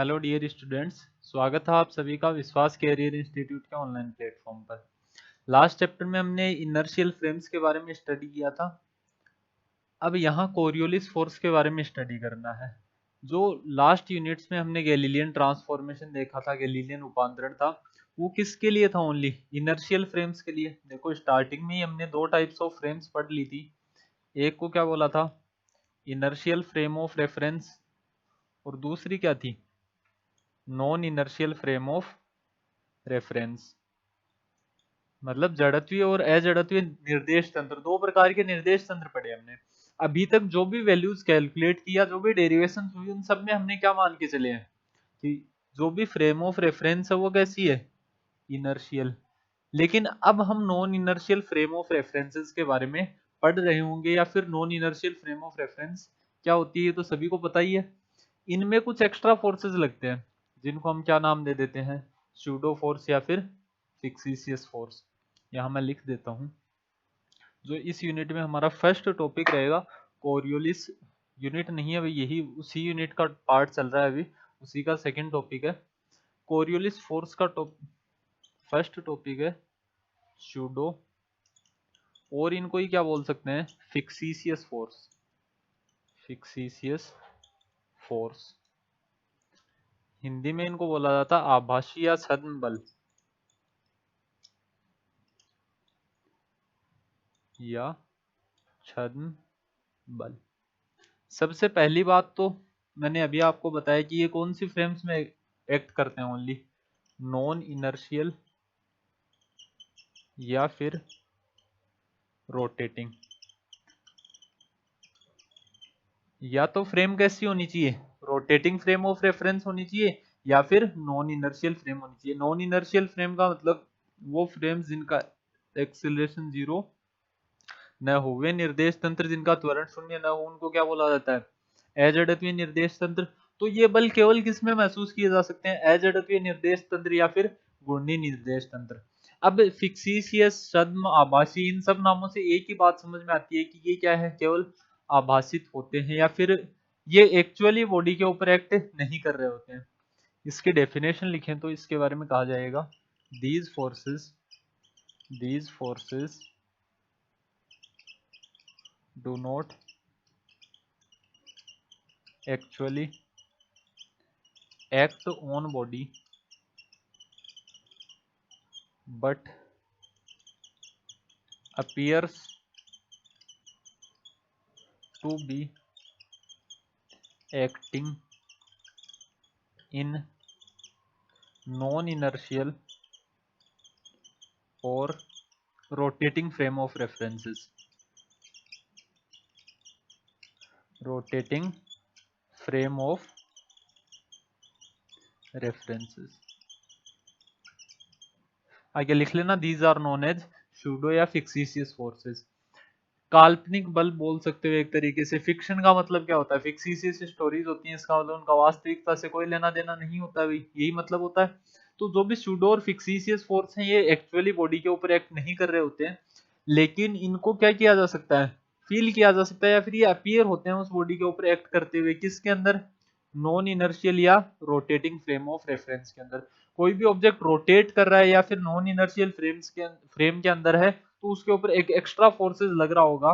Hello dear students, स्वागत है आप सभी का विश्वास कैरियर इंस्टीट्यूट के ऑनलाइन प्लेटफॉर्म पर। लास्ट चैप्टर में हमने इनर्शियल फ्रेम्स के बारे में स्टडी किया था। अब यहाँ कोरियोलिस फोर्स के बारे में स्टडी करना है। जो लास्ट यूनिट्स में हमने गैलीलियन ट्रांसफॉर्मेशन देखा था, गैलीलियन रूपांतरण था, वो किसके लिए था? ओनली इनर्शियल फ्रेम्स के लिए। देखो, स्टार्टिंग में ही हमने दो टाइप्स ऑफ फ्रेम्स पढ़ ली थी। एक को क्या बोला था? इनर्शियल फ्रेम ऑफ रेफरेंस, और दूसरी क्या थी? Non inertial frame of reference. मतलब जड़त्वीय और अजड़त्वीय निर्देश तंत्र, दो प्रकार के निर्देश तंत्र पढ़े हमने। अभी तक जो भी वैल्यूज कैलकुलेट किया, जो भी डेरिवेशन हुई, उन सब में हमने क्या मान के चले हैं कि जो भी फ्रेम ऑफ रेफरेंस है वो कैसी है? इनर्शियल। लेकिन अब हम non inertial frame of references के बारे में पढ़ रहे होंगे, या फिर non inertial frame of reference क्या होती है तो सभी को पता ही है। इनमें कुछ एक्स्ट्रा फोर्सेस लगते हैं, जिनको हम क्या नाम दे देते हैं? सूडो फोर्स या फिर फिक्सिशियस फोर्स। यहाँ मैं लिख देता हूँ। जो इस यूनिट में हमारा फर्स्ट टॉपिक रहेगा, कोरियोलिस यूनिट नहीं है भाई, यही उसी यूनिट का पार्ट चल रहा है अभी, उसी का सेकंड टॉपिक है। कोरियोलिस फोर्स का फर्स्ट टॉपिक है सूडो, और इनको ही क्या बोल सकते हैं? फिक्सिशियस फोर्स। फिक्सिशियस फोर्स हिंदी में इनको बोला जाता आभासी या छद्म बल, या छद्म बल। सबसे पहली बात तो मैंने अभी आपको बताया कि ये कौन सी फ्रेम्स में एक्ट करते हैं? ओनली नॉन इनर्शियल या फिर रोटेटिंग। या तो फ्रेम कैसी होनी चाहिए? रोटेटिंग फ्रेम ऑफ रेफरेंस होनी चाहिए, या फिर नॉन इनर्शियल फ्रेम होनी चाहिए। नॉन इनर्शियल फ्रेम का मतलब वो फ्रेम्स जिनका एक्सीलरेशन जीरो न हो, वे निर्देश तंत्र जिनका त्वरण शून्य न हो, उनको क्या बोला जाता है? अजड़त्वीय निर्देश तंत्र। तो ये बल केवल किस में महसूस किए जा सकते हैं? अजड़त्वीय निर्देश तंत्र या फिर घूर्णी निर्देश तंत्र। अब फिक्सिशियस, छद्म, आभासी, इन सब नामों से एक ही बात समझ में आती है कि ये क्या है? केवल आभासित होते हैं, या फिर ये एक्चुअली बॉडी के ऊपर एक्ट नहीं कर रहे होते हैं। इसकी डेफिनेशन लिखें तो इसके बारे में कहा जाएगा, these forces do not actually act on body but appears to be acting in non-inertial or rotating frame of references. Rotating frame of references. आगे लिख लेना, these are known as pseudo या fictitious forces। काल्पनिक बल बोल सकते हो एक तरीके से। फिक्शन का मतलब क्या होता है? फिक्सिशियस स्टोरीज होती हैं, इसका मतलब उनका वास्तविकता से कोई लेना देना नहीं होता भाई, यही मतलब होता है। तो जो भी सूडो और फिक्सिशियस फोर्स हैं, ये एक्चुअली बॉडी के ऊपर एक्ट नहीं कर रहे होते हैं, लेकिन इनको क्या किया जा सकता है? फील किया जा सकता है, या फिर ये अपीयर होते हैं उस बॉडी के ऊपर एक्ट करते हुए। किसके अंदर? नॉन इनर्शियल या रोटेटिंग फ्रेम ऑफ रेफरेंस के अंदर। कोई भी ऑब्जेक्ट रोटेट कर रहा है या फिर नॉन इनर्शियल फ्रेम के अंदर है, तो उसके ऊपर एक एक्स्ट्रा फोर्सेस लग रहा होगा।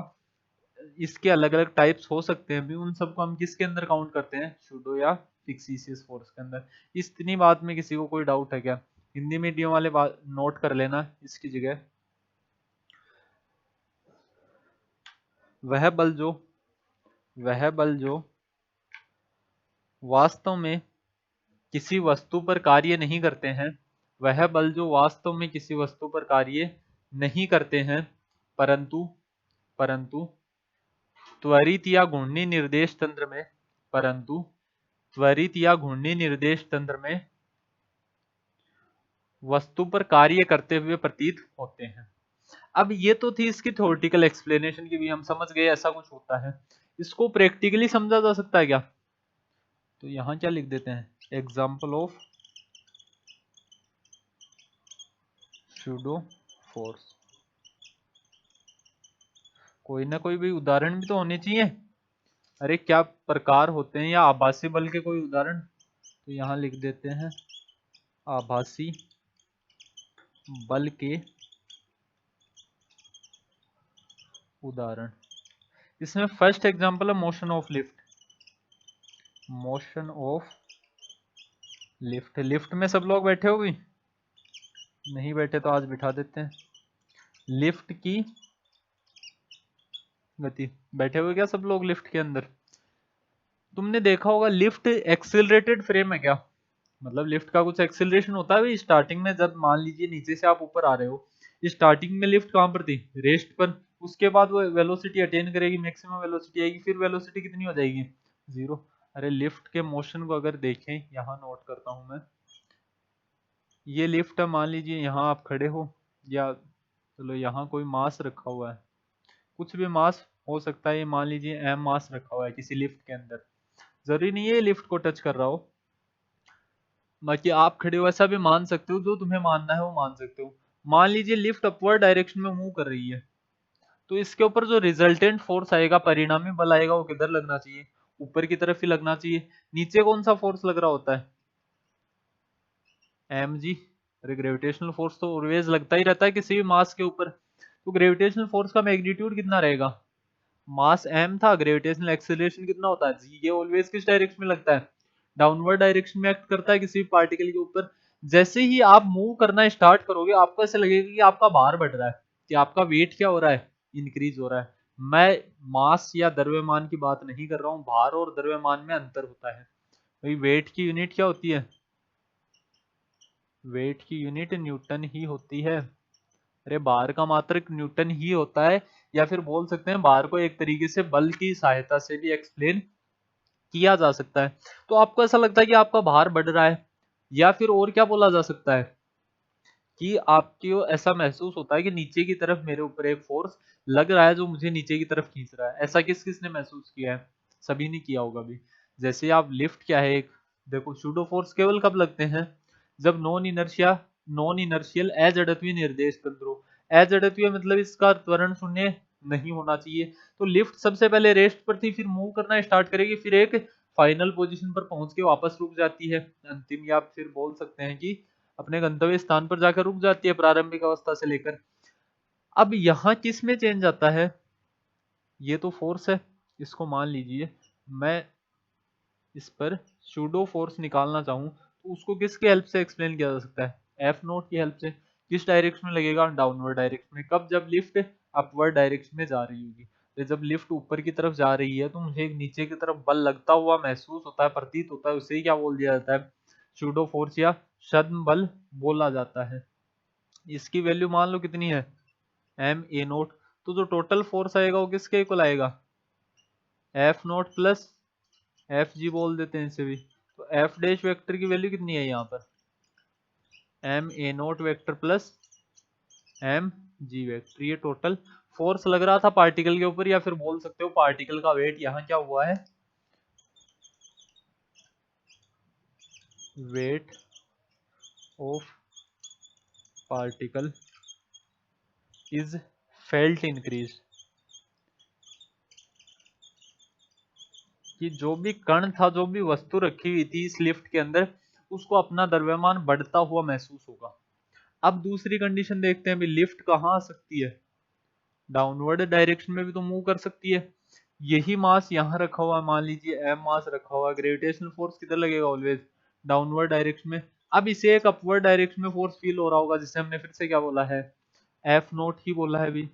इसके अलग अलग टाइप्स हो सकते हैं भी, उन सबको हम किसके अंदर काउंट करते हैं? सूडो या फिक्सिशियस फोर्स के अंदर। इतनी बात में किसी को कोई डाउट है क्या? हिंदी मीडियम वाले बात नोट कर लेना इसकी जगह। वह बल जो वास्तव में किसी वस्तु पर कार्य नहीं करते हैं, वह बल जो वास्तव में किसी वस्तु पर कार्य नहीं करते हैं, परंतु परंतु त्वरित या घूर्णी निर्देश तंत्र में परंतु त्वरित या घूर्णी निर्देश तंत्र में वस्तु पर कार्य करते हुए प्रतीत होते हैं। अब ये तो थी इसकी थ्योरेटिकल एक्सप्लेनेशन की भी, हम समझ गए ऐसा कुछ होता है। इसको प्रैक्टिकली समझा जा सकता है क्या? तो यहां क्या लिख देते हैं? Example of pseudo force. कोई ना कोई भी उदाहरण भी तो होने चाहिए। अरे क्या प्रकार होते हैं, या आभासी बल के कोई उदाहरण? तो यहाँ लिख देते हैं आभासी बल के उदाहरण। इसमें फर्स्ट एग्जांपल है motion of lift. Motion of lift, lift में सब लोग बैठे हो भी, नहीं बैठे तो आज बिठा देते हैं। लिफ्ट की गति, बैठे हुए क्या सब लोग लिफ्ट के अंदर? तुमने देखा होगा लिफ्ट एक्सिलरेटेड फ्रेम है क्या? मतलब लिफ्ट का कुछ एक्सिलरेशन होता है भाई स्टार्टिंग में, जब मान लीजिए नीचे से आप ऊपर आ रहे हो, स्टार्टिंग में लिफ्ट कहां पर थी? रेस्ट पर। उसके बाद वो वेलोसिटी अटेन करेगी, मैक्सिमम वेलोसिटी आएगी, फिर वेलोसिटी कितनी हो जाएगी? जीरो। अरे लिफ्ट के मोशन को अगर देखें, यहाँ नोट करता हूं मैं, ये लिफ्ट है, मान लीजिए यहाँ आप खड़े हो, या चलो यहाँ कोई मास रखा हुआ है, कुछ भी मास हो सकता है, ये मान लीजिए एम मास रखा हुआ है किसी लिफ्ट के अंदर, जरूरी नहीं है लिफ्ट को टच कर रहा हो, बाकी आप खड़े हो ऐसा भी मान सकते हो, जो तुम्हें मानना है वो मान सकते हो। मान लीजिए लिफ्ट अपवर्ड डायरेक्शन में मूव कर रही है, तो इसके ऊपर जो रिजल्टेंट फोर्स आएगा, परिणामी बल आएगा, वो किधर लगना चाहिए? ऊपर की तरफ ही लगना चाहिए। नीचे कौन सा फोर्स लग रहा होता है? M G. अरे ग्रेविटेशनल फोर्स तो ऑलवेज लगता ही रहता है किसी भी मास के ऊपर, तो ग्रेविटेशनल फोर्स का मैग्नीट्यूड कितना रहेगा? मास एम था, ग्रेविटेशनल एक्सेलरेशन कितना होता है जी? ये ऑलवेज किस डायरेक्शन में लगता है? डाउनवर्ड डायरेक्शन में एक्ट करता है किसी भी पार्टिकल के ऊपर। जैसे ही आप मूव करना स्टार्ट करोगे, आपको ऐसे लगेगा कि आपका भार बढ़ रहा है, कि आपका वेट क्या हो रहा है? इंक्रीज हो रहा है। मैं मास या द्रव्यमान की बात नहीं कर रहा हूँ, भार और द्रव्यमान में अंतर होता है भाई। वेट की यूनिट क्या होती है? वेट की यूनिट न्यूटन ही होती है। अरे भार का मात्रक न्यूटन ही होता है, या फिर बोल सकते हैं भार को एक तरीके से बल की सहायता से भी एक्सप्लेन किया जा सकता है। तो आपको ऐसा लगता है कि आपका भार बढ़ रहा है, या फिर और क्या बोला जा सकता है कि आपको ऐसा महसूस होता है कि नीचे की तरफ मेरे ऊपर एक फोर्स लग रहा है जो मुझे नीचे की तरफ खींच रहा है। ऐसा किस किसने महसूस किया है? सभी ने किया होगा भी। जैसे आप लिफ्ट क्या है एक, देखो सूडो फोर्स केवल कब लगते हैं? जब नॉन इनर्शियल अजड़त्वीय निर्देश तंत्र हो। अजड़त्वीय मतलब इसका त्वरण शून्य नहीं होना चाहिए। तो लिफ्ट सबसे पहले रेस्ट पर थी, फिर मूव करना स्टार्ट करेगी, फिर एक फाइनल पोजीशन पर पहुंच के वापस रुक जाती है, अंतिम, या फिर बोल सकते हैं कि अपने गंतव्य स्थान पर जाकर रुक जाती है प्रारंभिक अवस्था से लेकर। अब यहाँ किस में चेंज आता है? ये तो फोर्स है, इसको मान लीजिए मैं इस पर सूडो फोर्स निकालना चाहूं, तो उसको किसके हेल्प से एक्सप्लेन किया जा सकता है? एफ नोट की हेल्प से। किस डायरेक्शन में लगेगा? डाउनवर्ड डायरेक्शन में। कब? जब लिफ्ट अपवर्ड डायरेक्शन में जा रही होगी। तो जब लिफ्ट ऊपर की तरफ जा रही है, तो मुझे एक नीचे की तरफ बल लगता हुआ महसूस होता है, प्रतीत होता है, उसे ही क्या बोल दिया जाता है? सूडो फोर्स या छद्म बल बोला जाता है। इसकी वैल्यू मान लो कितनी है? M A nought. तो जो टोटल फोर्स आएगा वो किसके इक्वल आएगा? F nought plus F G बोल देते हैं इसे भी। तो एफ डैश वेक्टर की वैल्यू कितनी है यहाँ पर? M A nought vector plus M G vector. ये टोटल फोर्स लग रहा था पार्टिकल के ऊपर, या फिर बोल सकते हो पार्टिकल का वेट यहाँ क्या हुआ है? Wait of particle is felt increase. कि जो भी कण था, जो भी वस्तु रखी हुई थी इस लिफ्ट के अंदर, उसको अपना द्रव्यमान बढ़ता हुआ महसूस होगा। अब दूसरी कंडीशन देखते हैं, भी लिफ्ट कहाँ आ सकती है? डाउनवर्ड डायरेक्शन में भी तो मूव कर सकती है। यही मास यहाँ रखा हुआ है, मान लीजिए एम मास रखा हुआ है, ग्रेविटेशनल फोर्स किधर लगेगा? ऑलवेज डाउनवर्ड डायरेक्शन में। अब इसे एक अपवर्ड डायरेक्शन में फोर्स फील हो रहा होगा, जिसे हमने फिर से क्या बोला है? एफ नोट ही बोला है अभी।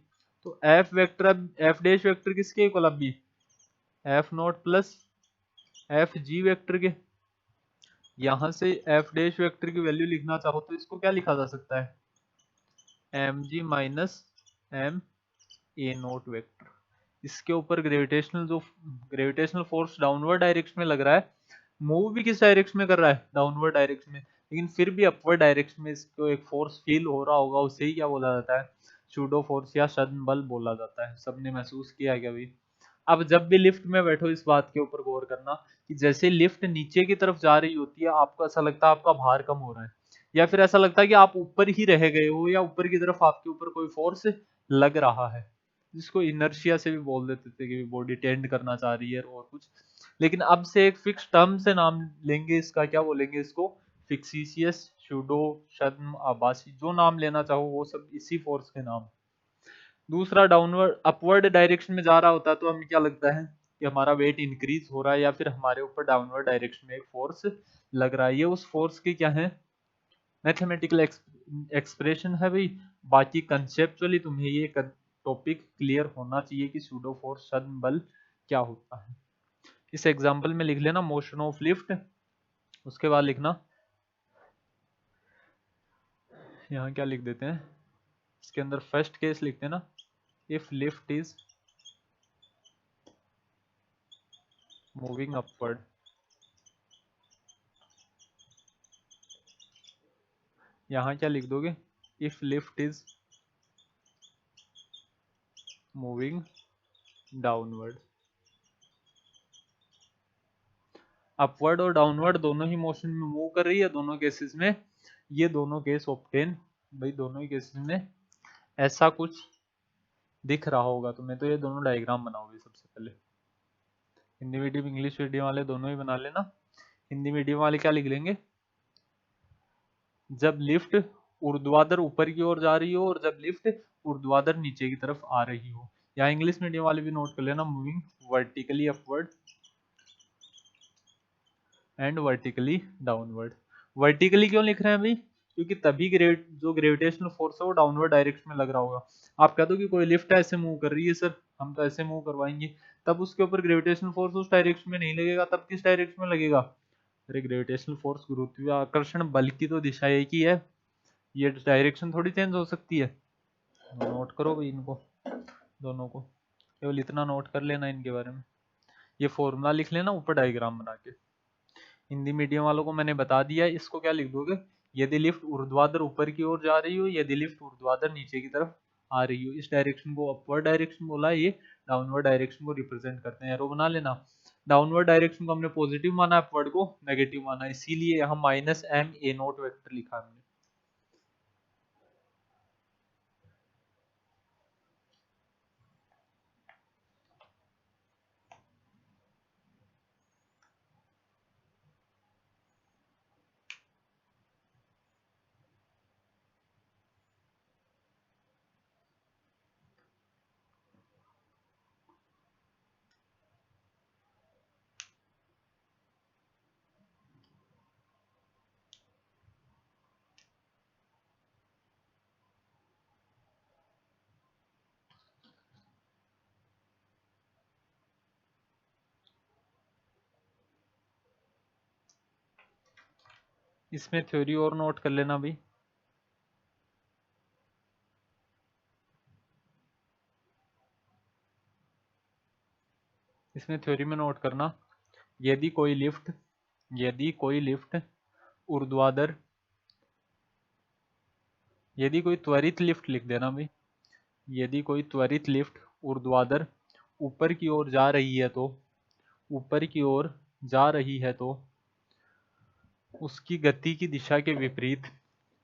तो एफ वेक्टर, अब एफ डैश वेक्टर किसके इक्वल? अभी F nought plus F G vector के। यहां से एफ डैश वेक्टर की वैल्यू लिखना चाहो तो इसको क्या लिखा जा सकता है? M G minus M A nought vector. इसके ऊपर ग्रेविटेशनल फोर्स डाउनवर्ड डायरेक्शन में लग रहा है, मूव भी किस डायरेक्शन में कर रहा है? डाउनवर्ड डायरेक्शन में, लेकिन फिर भी अपवर्ड डायरेक्शन में इसको एक फोर्स फील हो रहा होगा, उसे ही क्या बोला जाता है? सूडो फोर्स या छद्म बल बोला जाता है। सबने महसूस किया क्या भाई? अब जब भी लिफ्ट में बैठो, इस बात के ऊपर गौर करना कि जैसे लिफ्ट नीचे की तरफ जा रही होती है, आपको ऐसा लगता है आपका भार कम हो रहा है, या फिर ऐसा लगता है कि आप ऊपर ही रह गए हो, या ऊपर की तरफ आपके ऊपर कोई फोर्स लग रहा है, जिसको इनर्शिया से भी बोल देते थे कि बॉडी टेंड करना चाह रही है और कुछ। लेकिन अब से एक फिक्स टर्म से नाम लेंगे इसका, क्या बोलेंगे इसको, फिक्सिशियस, सूडो, छद्म, आभासी, जो नाम लेना चाहो वो सब इसी फोर्स के नाम। दूसरा डाउनवर्ड अपवर्ड डायरेक्शन में जा रहा होता है तो हमें क्या लगता है कि हमारा वेट इंक्रीज हो रहा है, या फिर हमारे ऊपर डाउनवर्ड डायरेक्शन में एक फोर्स लग रहा है। ये उस फोर्स की क्या है, मैथमेटिकल एक्सप्रेशन है भाई। बाकी कंसेप्चुअली तुम्हें ये टॉपिक क्लियर होना चाहिए कि सूडो फोर्स, छद्म बल क्या होता है। इस एग्जांपल में लिख लेना मोशन ऑफ लिफ्ट, उसके बाद लिखना, यहाँ क्या लिख देते हैं, इसके अंदर फर्स्ट केस लिखते हैं ना, if lift is moving upward, यहाँ क्या लिख दोगे, if lift is moving downward. Upward और डाउनवर्ड दोनों ही मोशन में मूव कर रही है दोनों केसेस में। ये दोनों केस ऑब्टेन, भाई दोनों ही केसेस में ऐसा कुछ दिख रहा होगा तुम्हें, तो ये दोनों डायग्राम बनाओगे सबसे पहले। हिंदी मीडियम इंग्लिश मीडियम वाले दोनों ही बना लेना। हिंदी मीडियम वाले क्या लिख लेंगे, जब लिफ्ट ऊर्ध्वाधर ऊपर की ओर जा रही हो और जब लिफ्ट ऊर्ध्वाधर नीचे की तरफ आ रही हो। या इंग्लिश मीडियम वाले भी नोट कर लेना, moving vertically upward and vertically downward. Vertically क्यों लिख रहे हैं भाई, क्योंकि तभी जो ग्रेविटेशनल फोर्स है वो डाउनवर्ड डायरेक्शन में लग रहा होगा। आप कह दो कि कोई लिफ्ट ऐसे मूव कर रही है सर, हम तो ऐसे मूव करवाएंगे, तब उसके ऊपर ग्रेविटेशनल फोर्स उस डायरेक्शन में नहीं लगेगा, तब किस डायरेक्शन में लगेगा, अरे ग्रेविटेशनल फोर्स गुरुत्वाकर्षण बल की तो दिशा एक ही है, ये डायरेक्शन थोड़ी चेंज हो सकती है। नोट करो भाई इनको दोनों को, केवल इतना नोट कर लेना इनके बारे में। ये फॉर्मूला लिख लेना ऊपर डायग्राम बना के। हिंदी मीडियम वालों को मैंने बता दिया, इसको क्या लिख दोगे, यदि लिफ्ट ऊर्ध्वाधर ऊपर की ओर जा रही हो, यदि लिफ्ट ऊर्ध्वाधर नीचे की तरफ आ रही हो, इस डायरेक्शन को अपवर्ड डायरेक्शन बोला है, ये डाउनवर्ड डायरेक्शन को रिप्रेजेंट करते हैं। एरो बना लेना, डाउनवर्ड डायरेक्शन को हमने पॉजिटिव माना, अपवर्ड को नेगेटिव माना, इसीलिए यहाँ -m a0 वेक्टर लिखा हमने। इसमें थ्योरी और नोट कर लेना भाई, इसमें थ्योरी में नोट करना, यदि कोई लिफ्ट ऊर्ध्वाधर, यदि कोई त्वरित लिफ्ट लिख देना भाई, यदि कोई त्वरित लिफ्ट ऊर्ध्वाधर ऊपर की ओर जा रही है तो, ऊपर की ओर जा रही है तो उसकी गति की दिशा के विपरीत,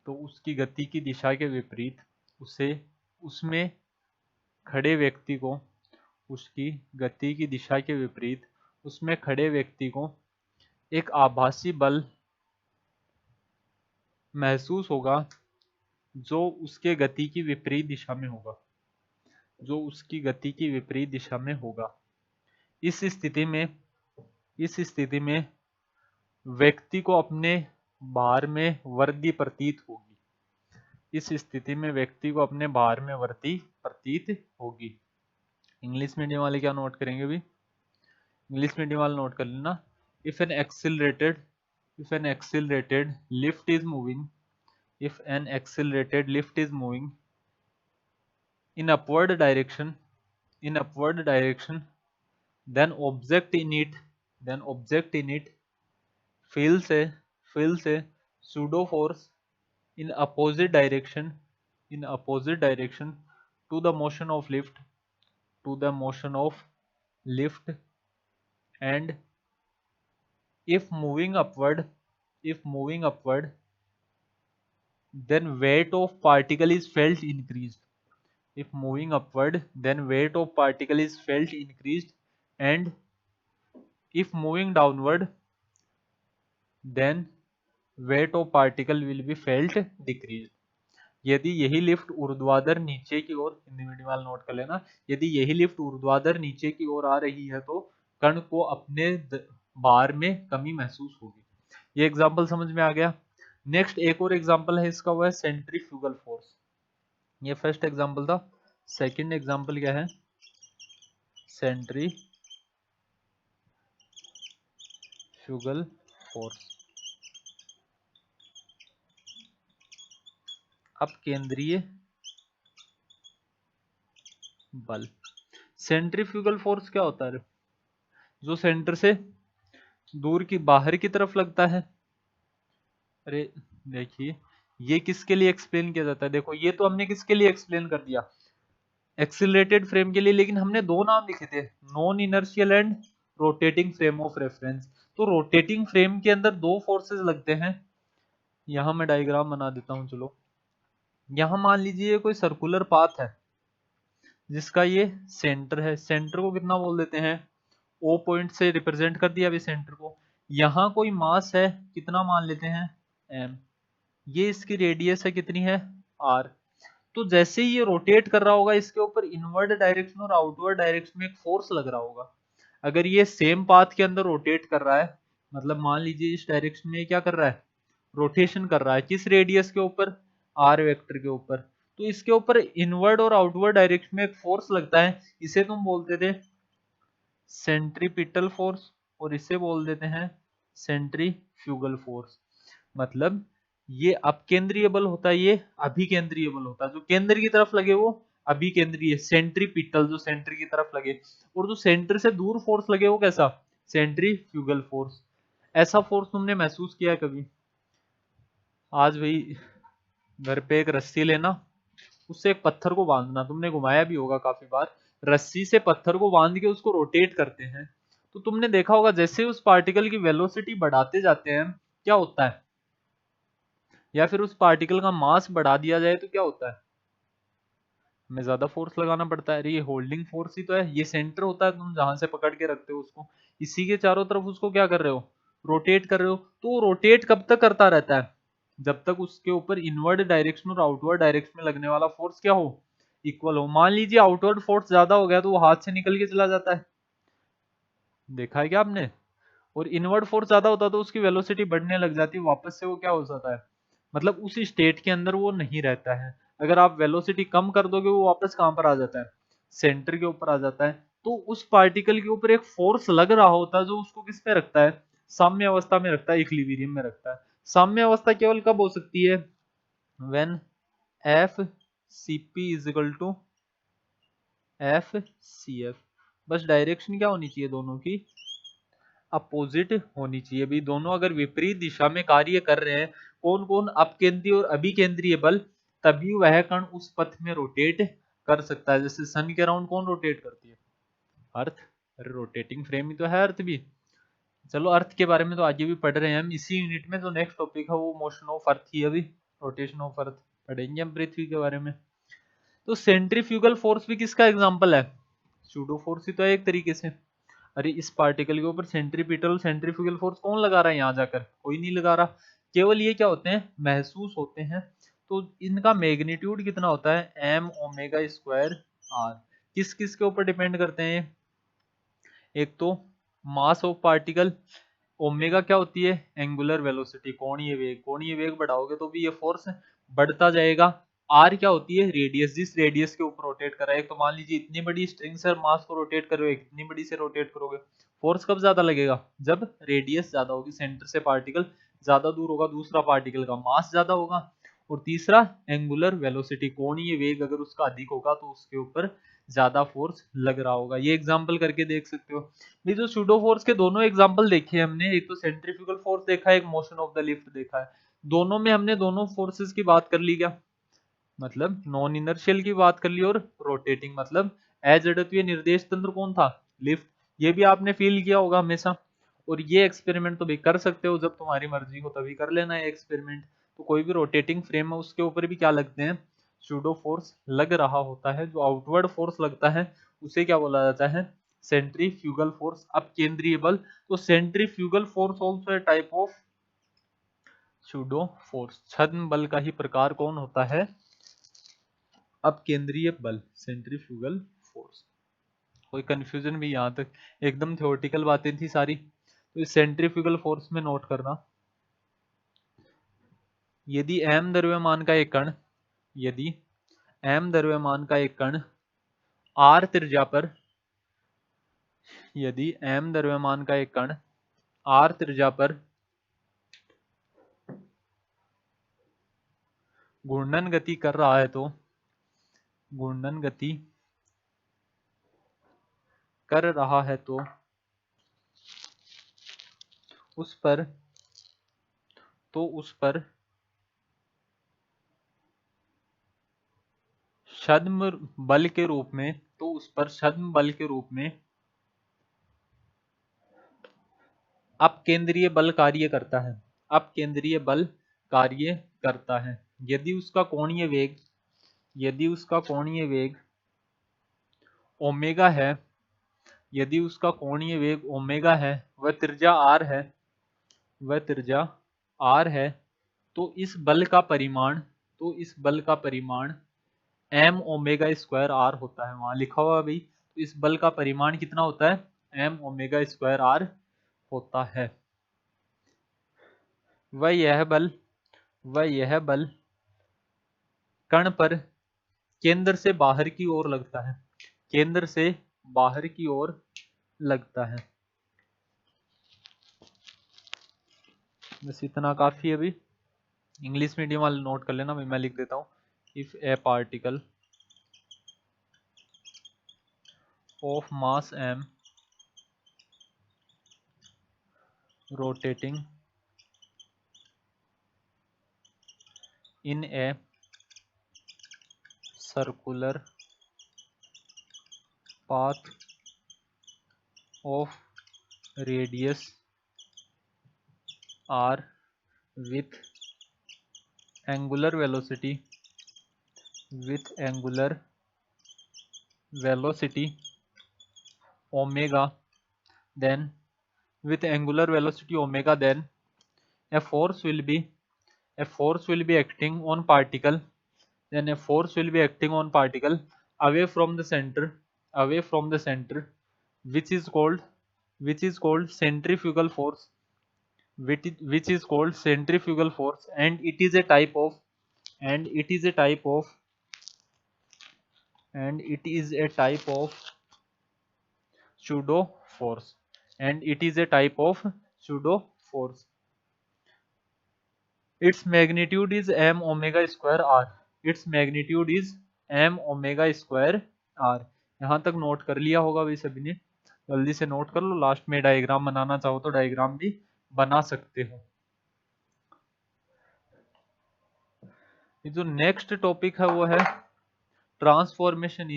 तो उसकी गति की दिशा के विपरीत उसे, उसमें खड़े व्यक्ति को, उसकी गति की दिशा के विपरीत उसमें खड़े व्यक्ति को एक आभासी बल महसूस होगा जो उसके गति की विपरीत दिशा में होगा, जो उसकी गति की विपरीत दिशा में होगा। इस स्थिति में, इस स्थिति में व्यक्ति को अपने भार में वृद्धि प्रतीत होगी, इस स्थिति में व्यक्ति को अपने भार में वृद्धि प्रतीत होगी। इंग्लिश मीडियम वाले क्या नोट करेंगे भी, इंग्लिश मीडियम वाले नोट कर लेना, if an accelerated, if an accelerated lift is moving, if an accelerated lift is moving in upward direction, in upward direction, then object in it feels a pseudo force in opposite direction, in opposite direction to the motion of lift, to the motion of lift, and if moving upward, if moving upward, then weight of particle is felt increased, if moving upward then weight of particle is felt increased, and if moving downward then weight of particle will be felt decrease. यदि यही lift ऊर्ध्वाधर नीचे की ओर, Hindi medium वाला note कर लेना, यदि यही लिफ्ट ऊर्ध्वाधर नीचे की ओर आ रही है तो कण को अपने भार में कमी महसूस होगी। ये एग्जांपल समझ में आ गया। नेक्स्ट एक और एग्जांपल है इसका, वो है सेंट्रीफ्यूगल फोर्स। ये फर्स्ट एग्जांपल था। सेकंड एग्जांपल क्या है? Centrifugal force. अब केंद्रीय बल। सेंट्रीफ्यूगल फोर्स क्या होता है? जो सेंटर से दूर की बाहर की तरफ लगता है। अरे देखिए, ये किसके लिए एक्सप्लेन किया जाता है? देखो ये तो हमने किसके लिए एक्सप्लेन कर दिया, एक्सिलरेटेड फ्रेम के लिए, लेकिन हमने दो नाम लिखे थे, non inertial and rotating frame of reference. तो रोटेटिंग फ्रेम के अंदर दो फोर्सेस लगते हैं। यहां मैं डायग्राम बना देता हूं, चलो। यहां मान लीजिए कोई सर्कुलर पाथ है जिसका ये सेंटर है, सेंटर को कितना बोल देते हैं, ओ पॉइंट से रिप्रेजेंट कर दिया अभी सेंटर को। यहां कोई मास है, कितना मान लेते हैं, एम। ये इसकी रेडियस है, कितनी है, आर। तो जैसे ही ये रोटेट कर रहा होगा, इसके ऊपर इनवर्ड डायरेक्शन और आउटवर्ड डायरेक्शन में एक फोर्स लग रहा होगा। अगर ये सेम पाथ के अंदर रोटेट कर रहा है, मतलब मान लीजिए इस डायरेक्शन में क्या कर रहा है, रोटेशन कर रहा है, किस रेडियस के ऊपर, आर वेक्टर के ऊपर। तो इसके ऊपर इनवर्ड और आउटवर्ड डायरेक्शन में एक फोर्स लगता है, इसे तुम बोलते थे सेंट्रीपिटल फोर्स, और इसे बोल देते हैं सेंट्रीफ्यूगल फोर्स। मतलब ये अपकेंद्रीय बल होता है, ये अभिकेंद्रीय बल होता है। जो केंद्र की तरफ लगे वो अभिकेंद्रीय, सेंट्रीपिटल जो सेंटर की तरफ लगे, और जो सेंटर से दूर फोर्स लगे वो कैसा, सेंट्रीफ्यूगल फोर्स। ऐसा फोर्स तुमने महसूस किया है कभी? आज भाई घर पे एक रस्सी लेना, उससे एक पत्थर को बांधना, तुमने घुमाया भी होगा काफी बार। रस्सी से पत्थर को बांध के उसको रोटेट करते हैं, तो तुमने देखा होगा जैसे उस पार्टिकल की वेलोसिटी बढ़ाते जाते हैं क्या होता है, या फिर उस पार्टिकल का मास बढ़ा दिया जाए तो क्या होता है, हमें ज्यादा फोर्स लगाना पड़ता है। अरे ये होल्डिंग फोर्स ही तो है, ये सेंटर होता है, तुम जहां से पकड़ के रखते हो उसको, इसी के चारों तरफ उसको क्या कर रहे हो, रोटेट कर रहे हो। तो रोटेट कब तक करता रहता है, जब तक उसके ऊपर इनवर्ड डायरेक्शन और आउटवर्ड डायरेक्शन में लगने वाला फोर्स क्या हो, इक्वल हो। मान लीजिए आउटवर्ड फोर्स ज्यादा हो गया तो वो हाथ से निकल के चला जाता है, देखा है क्या आपने? और इनवर्ड फोर्स ज्यादा होता तो उसकी वेलोसिटी बढ़ने लग जाती, वापस से वो क्या हो जाता है, मतलब उस स्टेट के अंदर वो नहीं रहता है। अगर आप वेलोसिटी कम कर दोगे वो वापस कहां पर आ जाता है, सेंटर के ऊपर आ जाता है। तो उस पार्टिकल के ऊपर एक फोर्स लग रहा होता है जो उसको किस पे रखता है, साम्य अवस्था में रखता है, इक्विलिब्रियम में रखता है। साम्य अवस्था केवल कब हो सकती है, when F C P is equal to F C F. बस डायरेक्शन क्या होनी चाहिए, दोनों की अपोजिट होनी चाहिए। भी दोनों अगर विपरीत दिशा में कार्य कर रहे हैं, कौन कौन, अपकेंद्रीय और अभिकेंद्रीय बल, तभी वह कण उस पथ में रोटेट कर सकता है। जैसे सन के अराउंड कौन रोटेट करती है, अर्थ। अरे रोटेटिंग फ्रेम ही तो है अर्थ भी। चलो अर्थ के बारे में तो आगे भी पढ़ रहे हैं हम इसी यूनिट में। जो नेक्स्ट टॉपिक है वो मोशन ऑफ अर्थ ही, अभी रोटेशन ऑफ अर्थ पढ़ेंगे हम पृथ्वी के बारे में। तो सेंट्रीफ्यूगल फोर्स भी किसका एग्जांपल है, सूडो फोर्स ही तो है एक तरीके से। अरे इस पार्टिकल के ऊपर सेंट्रीपिटल सेंट्रीफ्यूगल फोर्स कौन लगा रहा है, यहाँ जाकर कोई नहीं लगा रहा। केवल ये क्या होते हैं, महसूस होते हैं। तो इनका मैग्नीट्यूड कितना होता है, एम ओमेगा स्क्वायर आर। किस किस के ऊपर डिपेंड करते हैं, एक तो मास ऑफ पार्टिकल, ओमेगा क्या होती है, एंगुलर वेलोसिटी, कोणीय वेग। कोणीय वेग बढ़ाओगे तो भी ये फोर्स बढ़ता जाएगा। आर क्या होती है, रेडियस, जिस रेडियस के ऊपर रोटेट कर रहा है। एक तो मान लीजिए इतनी बड़ी स्ट्रिंग से मास को रोटेट कर रहे हो, इतनी बड़ी से रोटेट करोगे, फोर्स कब ज्यादा लगेगा, जब रेडियस ज्यादा होगी, सेंटर से पार्टिकल ज्यादा दूर होगा, दूसरा पार्टिकल का मास ज्यादा होगा। और तीसरा एंगुलर वेलोसिटी, कोणीय वेग अगर उसका अधिक होगा तो उसके ऊपर ज्यादा फोर्स लग रहा होगा। ये एग्जांपल करके देख सकते हो। ये जो सूडो फोर्स के दोनों एग्जांपल देखे हमने, एक तो सेंट्रीफ्यूगल फोर्स देखा है, एक मोशन ऑफ द लिफ्ट देखा है। दोनों में हमने दोनों फोर्सेस की बात कर ली क्या, मतलब नॉन इनर्शियल की बात कर ली, और रोटेटिंग, मतलब अजड़त्वीय निर्देश तंत्र कौन था, लिफ्ट। ये भी आपने फील किया होगा हमेशा। और ये एक्सपेरिमेंट तो भी कर सकते हो, जब तुम्हारी मर्जी हो तभी कर लेना है एक्सपेरिमेंट। तो कोई भी रोटेटिंग फ्रेम है उसके ऊपर भी क्या लगते हैं, सूडो फोर्स लग रहा होता है। जो आउटवर्ड फोर्स लगता है उसे क्या बोला जाता है, सेंट्रीफ्यूगल फोर्स। अब केंद्रीय बल, तो centrifugal force also a type of pseudo force. छद्म बल का ही प्रकार कौन होता है? अब केंद्रीय बल, सेंट्रीफ्यूगल फोर्स। कोई कंफ्यूजन भी यहाँ तक? एकदम थ्योरेटिकल बातें थी सारी, तो इस सेंट्रीफ्यूगल फोर्स में नोट करना, यदि m द्रव्यमान का एक कण, यदि m द्रव्यमान का एक कण r त्रिज्या पर, यदि m द्रव्यमान का एक कण r त्रिज्या पर घूर्णन गति कर रहा है, तो घूर्णन गति कर रहा है तो उस पर छद्म बल के रूप में, तो उस पर छद्म बल के रूप में अपकेंद्रीय बल कार्य करता है। अपकेंद्रीय बल कार्य करता है। यदि उसका कोणीय वेग, यदि उसका कोणीय वेग ओमेगा है, यदि उसका कोणीय वेग ओमेगा है, वह त्रिज्या r है, वह त्रिज्या r है, तो इस बल का परिमाण, तो इस बल का परिमाण m ओमेगा स्क्वायर r होता है। वहां लिखा हुआ भाई, तो इस बल का परिमाण कितना होता है? m ओमेगा स्क्वायर r होता है। वह यह बल कण पर केंद्र से बाहर की ओर लगता है, केंद्र से बाहर की ओर लगता है। बस इतना काफी है। अभी इंग्लिश मीडियम वाले नोट कर लेना, मैं लिख देता हूं। If A particle of mass m rotating in a circular path of radius r with angular velocity omega, then with angular velocity omega, then a force will be acting on particle, then a force will be acting on particle away from the center, which is called centrifugal force, which is called centrifugal force, and it is a type of pseudo force, and it is a type of pseudo force. Its magnitude is m omega square r. Its magnitude is m omega square r. यहाँ तक note कर लिया होगा भाई सभी ने, जल्दी से नोट कर लो। लास्ट में डायग्राम बनाना चाहो तो डायग्राम भी बना सकते हो। ये जो नेक्स्ट टॉपिक है वो है transformation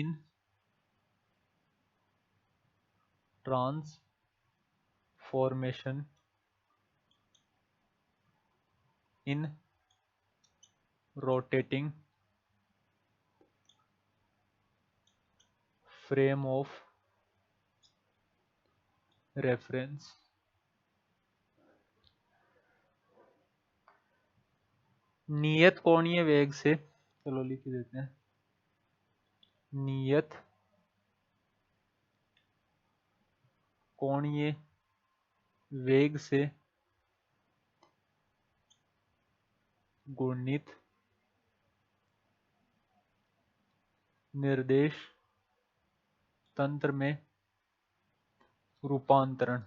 in rotating frame of reference। नियत कोणीय वेग से, चलो लिख देते हैं, नियत कोणीय वेग से गुणित निर्देश तंत्र में रूपांतरण।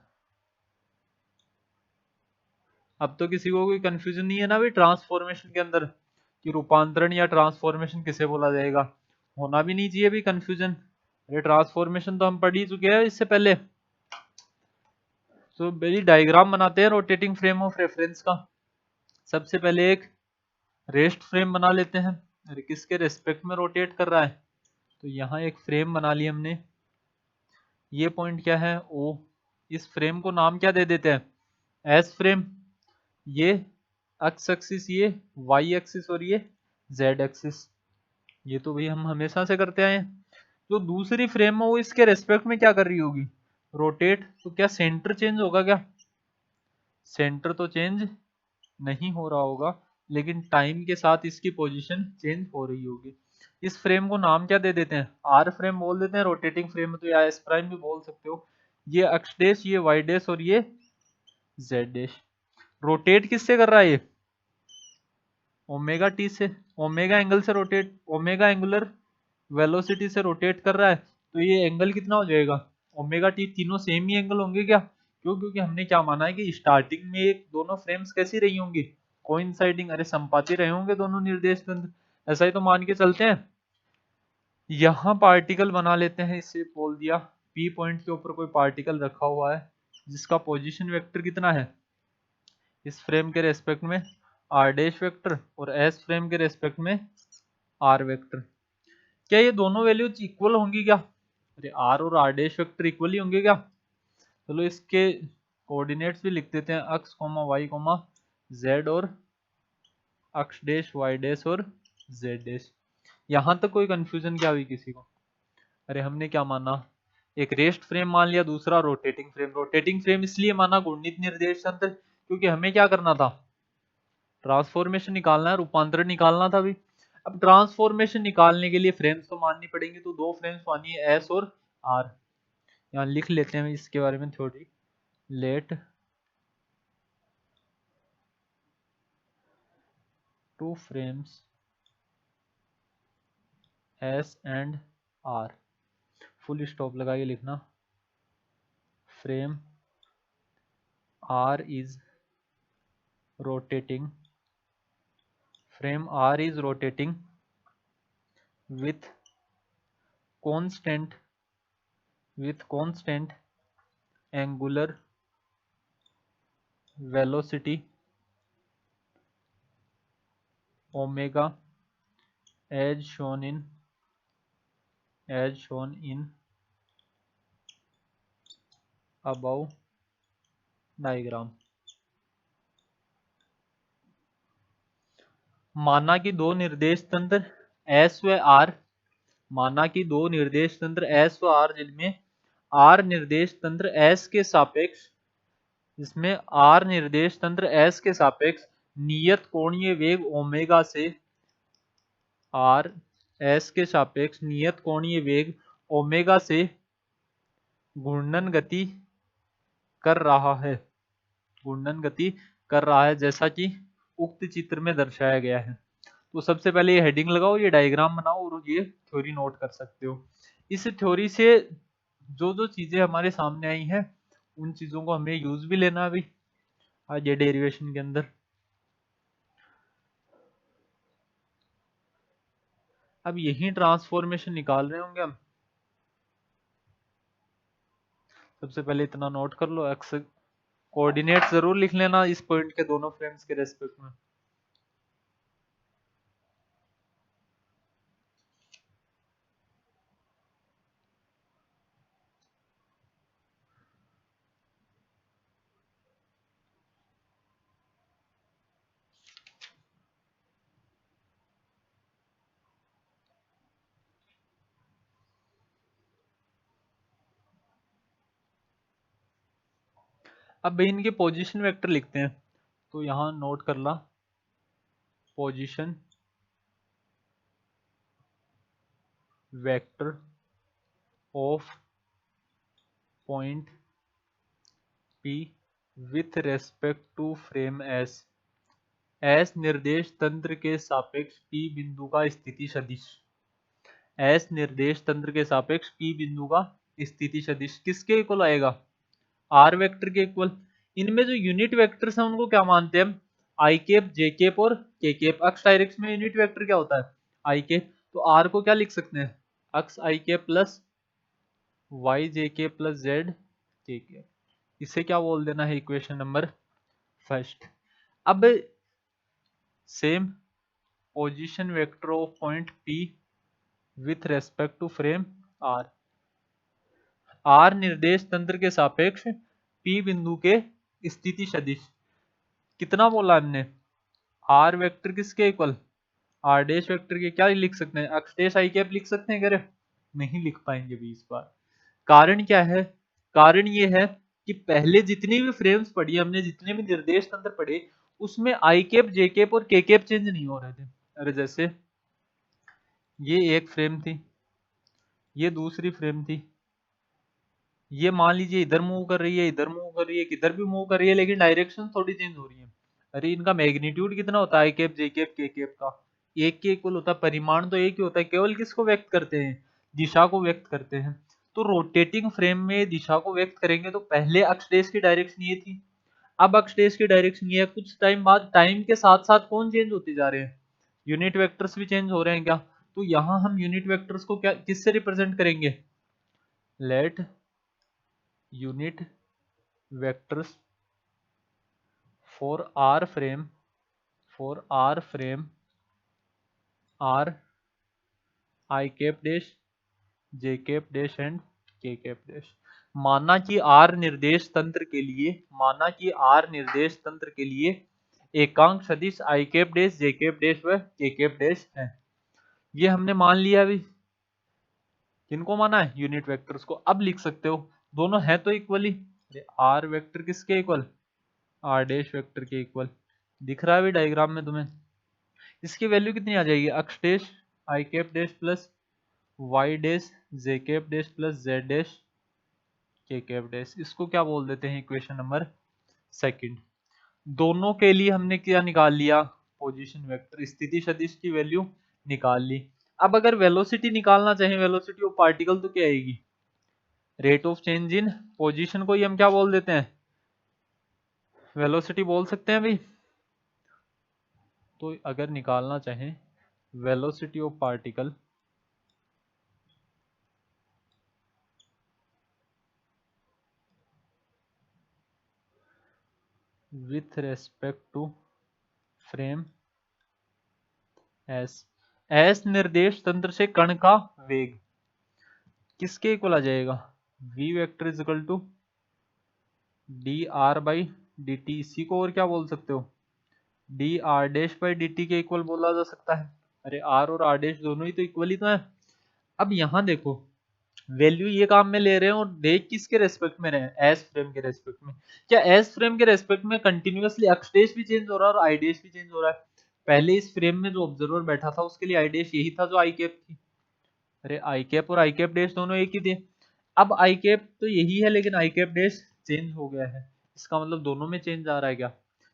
अब तो किसी को कोई कंफ्यूजन नहीं है ना भाई ट्रांसफॉर्मेशन के अंदर, कि रूपांतरण या ट्रांसफॉर्मेशन किसे बोला जाएगा? होना भी नहीं चाहिए भी कंफ्यूजन। अरे ट्रांसफॉर्मेशन तो हम पढ़ ही चुके हैं इससे पहले। तो भाई डायग्राम बनाते हैं रोटेटिंग फ्रेम ऑफ रेफरेंस का। सबसे पहले एक रेस्ट फ्रेम बना लेते हैं। अरे किसके रेस्पेक्ट में रोटेट कर रहा है? तो यहाँ एक फ्रेम बना ली हमने। ये पॉइंट क्या है? ओ। इस फ्रेम को नाम क्या दे देते हैं? S frame. ये एक्स एक्सिस, ये वाई एक्सिस और ये जेड एक्सिस। ये तो भाई हम हमेशा से करते आए हैं। जो दूसरी फ्रेम है वो इसके रेस्पेक्ट में क्या कर रही होगी, रोटेट। तो क्या सेंटर चेंज होगा क्या, सेंटर तो चेंज नहीं हो रहा होगा, लेकिन टाइम के साथ इसकी पोजीशन चेंज हो रही होगी। इस फ्रेम को नाम क्या दे देते हैं, आर फ्रेम बोल देते हैं, रोटेटिंग फ्रेम तो या एस प्राइम भी बोल सकते हो। ये एक्स डैश, ये वाई डैश और ये जेड डैश। रोटेट किससे कर रहा है ये, ओमेगा टी से, ओमेगा एंगल से रोटेट, ओमेगा एंगुलर वेलोसिटी से रोटेट कर रहा है। तो ये एंगल कितना हो जाएगा, ओमेगा टी। तीनों सेम ही एंगल होंगे क्या, क्यों, क्योंकि हमने क्या माना है कि स्टार्टिंग में एक दोनों फ्रेम्स कैसी रही होंगी, कोइंसाइडिंग, अरे संपाती रहे होंगे दोनों निर्देश तंत्र, ऐसा ही तो मान के चलते हैं। यहां पार्टिकल बना लेते हैं, इसे बोल दिया पी पॉइंट के ऊपर कोई पार्टिकल रखा हुआ है जिसका पोजीशन वेक्टर कितना है, इस फ्रेम के रेस्पेक्ट में आर डैश वेक्टर और एस फ्रेम के रेस्पेक्ट में आर वेक्टर। क्या ये दोनों वैल्यूज इक्वल होंगी क्या, अरे आर और आर डैश वेक्टर इक्वल ही होंगे क्या। चलो इसके कोऑर्डिनेट्स भी लिख देते हैं, अक्स कोमा वाई कोमा जेड और अक्स डैश वाई डैश और जेड डैश। यहां तक कोई कंफ्यूजन क्या हुई किसी को, अरे हमने क्या माना, एक रेस्ट फ्रेम मान लिया, दूसरा रोटेटिंग फ्रेम। रोटेटिंग फ्रेम इसलिए माना गुणित निर्देश तंत्र, क्योंकि हमें क्या करना था, ट्रांसफॉर्मेशन निकालना है, रूपांतरण निकालना था भी। अब ट्रांसफॉर्मेशन निकालने के लिए फ्रेम्स तो माननी पड़ेंगी, तो दो फ्रेम्स मानी है एस और आर। यहाँ लिख लेते हैं इसके बारे में थोड़ी, let two frames S and R, full stop लगा के लिखना, frame R is rotating, frame R is rotating with constant angular velocity omega as shown in above diagram। माना कि दो निर्देश तंत्र S व R, माना कि दो निर्देश तंत्र S व R जिनमें R निर्देश तंत्र S के सापेक्ष, इसमें R निर्देश तंत्र S के सापेक्ष नियत कोणीय वेग ओमेगा से, R S के सापेक्ष नियत कोणीय वेग ओमेगा से घूर्णन गति कर रहा है, घूर्णन गति कर रहा है, जैसा कि उक्त चित्र में दर्शाया गया है। तो सबसे पहले ये हेडिंग लगाओ, ये डायग्राम बनाओ और ये थ्योरी नोट कर सकते हो। इस थ्योरी से जो जो चीजें हमारे सामने आई हैं उन चीजों को हमें यूज भी लेना भी आज ये डेरिवेशन के अंदर। अब यही ट्रांसफॉर्मेशन निकाल रहे होंगे हम। सबसे पहले इतना नोट कर लो, एक्स कोऑर्डिनेट जरूर लिख लेना इस पॉइंट के दोनों फ्रेम्स के रेस्पेक्ट में। अब इनके पोजीशन वेक्टर लिखते हैं, तो यहां नोट कर ला, position vector of point P with respect to frame S, S निर्देश तंत्र के सापेक्ष P बिंदु का स्थिति सदिश, S निर्देश तंत्र के सापेक्ष P बिंदु का स्थिति सदिश किसके इक्वल आएगा, आर वेक्टर के इक्वल। इनमें जो यूनिट वेक्टर्स हैं उनको क्या मानते हैं हम, आई केप, जे केप और के केप। अक्ष डायरेक्शन में यूनिट वेक्टर क्या होता है, आई केप। तो आर को क्या लिख सकते हैं, x i cap plus y j cap plus z k cap. इसे क्या बोल देना है, इक्वेशन नंबर फर्स्ट। अब same position vector of point P with respect to frame R, R निर्देश तंत्र के सापेक्ष पी बिंदु के स्थिति सदिश कितना बोला हमने, आर वेक्टर किसके इक्वल, आर डैश वेक्टर के क्या लिख सकते हैं, अक्ष डैश आई कैप लिख सकते हैं, करे नहीं लिख पाएंगे भी इस बार। कारण क्या है? कारण ये है कि पहले जितनी भी फ्रेम्स पढ़ी हमने, जितने भी निर्देश तंत्र पढ़े, उसमें आई कैप, जे कैप और के कैप चेंज नहीं हो रहे थे। अरे जैसे ये एक फ्रेम थी, ये दूसरी फ्रेम थी, ये मान लीजिए इधर मूव कर रही है, इधर मूव कर रही है, किधर भी मूव कर रही है, लेकिन डायरेक्शन थोड़ी चेंज हो रही है। अरे इनका मैग्नीट्यूड कितना होता है, आई कैप, जे कैप, के कैप का? एक के इक्वल होता है। परिमाण तो एक ही होता है, केवल किसको व्यक्त करते हैं? दिशा को व्यक्त करते हैं। तो रोटेटिंग फ्रेम में दिशा को व्यक्त करेंगे तो पहले अक्ष देश की डायरेक्शन ये थी, अब अक्ष देश की डायरेक्शन ये है। कुछ टाइम बाद टाइम के साथ साथ कौन चेंज होते जा रहे हैं? यूनिट वेक्टर्स भी चेंज हो रहे हैं क्या? तो यहां हम यूनिट वेक्टर्स को क्या किससे रिप्रेजेंट करेंगे? Let unit vectors for R frame are I cap dash, J cap dash and K cap dash। माना कि R निर्देश तंत्र के लिए, माना कि R निर्देश तंत्र के लिए एकांक सदिश I cap dash, J cap dash व K cap dash है। ये हमने मान लिया अभी। किनको माना है? यूनिट वेक्टर्स को। अब लिख सकते हो दोनों है तो इक्वली। आर वेक्टर किसके इक्वल? आर डैश वेक्टर के इक्वल। दिख रहा है अभी डायग्राम में तुम्हें? इसकी वैल्यू कितनी आ जाएगी? अक्ष डैश आई cap dash plus Y dash जे cap dash plus Z dash के कैप डैश। इसको क्या बोल देते हैं? Equation number second. दोनों के लिए हमने क्या निकाल लिया? पोजीशन वेक्टर, स्थिति सदिश की वैल्यू निकाल ली। अब अगर वेलोसिटी निकालना चाहें, वेलोसिटी ऑफ पार्टिकल, तो क्या आएगी? Rate of change in position को ही हम क्या बोल देते हैं? वेलोसिटी बोल सकते हैं भाई। तो अगर निकालना चाहें velocity of particle with respect to frame S, S निर्देश तंत्र से कण का वेग किसके इक्वल आ जाएगा? v vector is equal to D are by D T. इसी को और क्या बोल सकते हो? D R dash by D T के इक्वल बोला जा सकता है। अरे आर और आर डैश दोनों ही तो इक्वल ही तो है। अब यहां देखो, वैल्यू ये काम में ले रहे हैं और देख किसके रेस्पेक्ट में रहे हैं? एस फ्रेम के रेस्पेक्ट में। क्या एस फ्रेम के रेस्पेक्ट में कंटिन्यूअसली अक्ष डैश भी चेंज हो रहा है और आई डैश भी चेंज हो रहा है? पहले इस फ्रेम में जो ऑब्जर्वर बैठा था उसके लिए आई डैश यही था जो आई कैप थी। अरे आई कैप और आई कैप डैश दोनों एक ही थे। अब आई कैप तो यही है लेकिन आई कैप डैश चेंज हो गया है। इसका मतलब दोनों में चेंज आ रहा है क्या?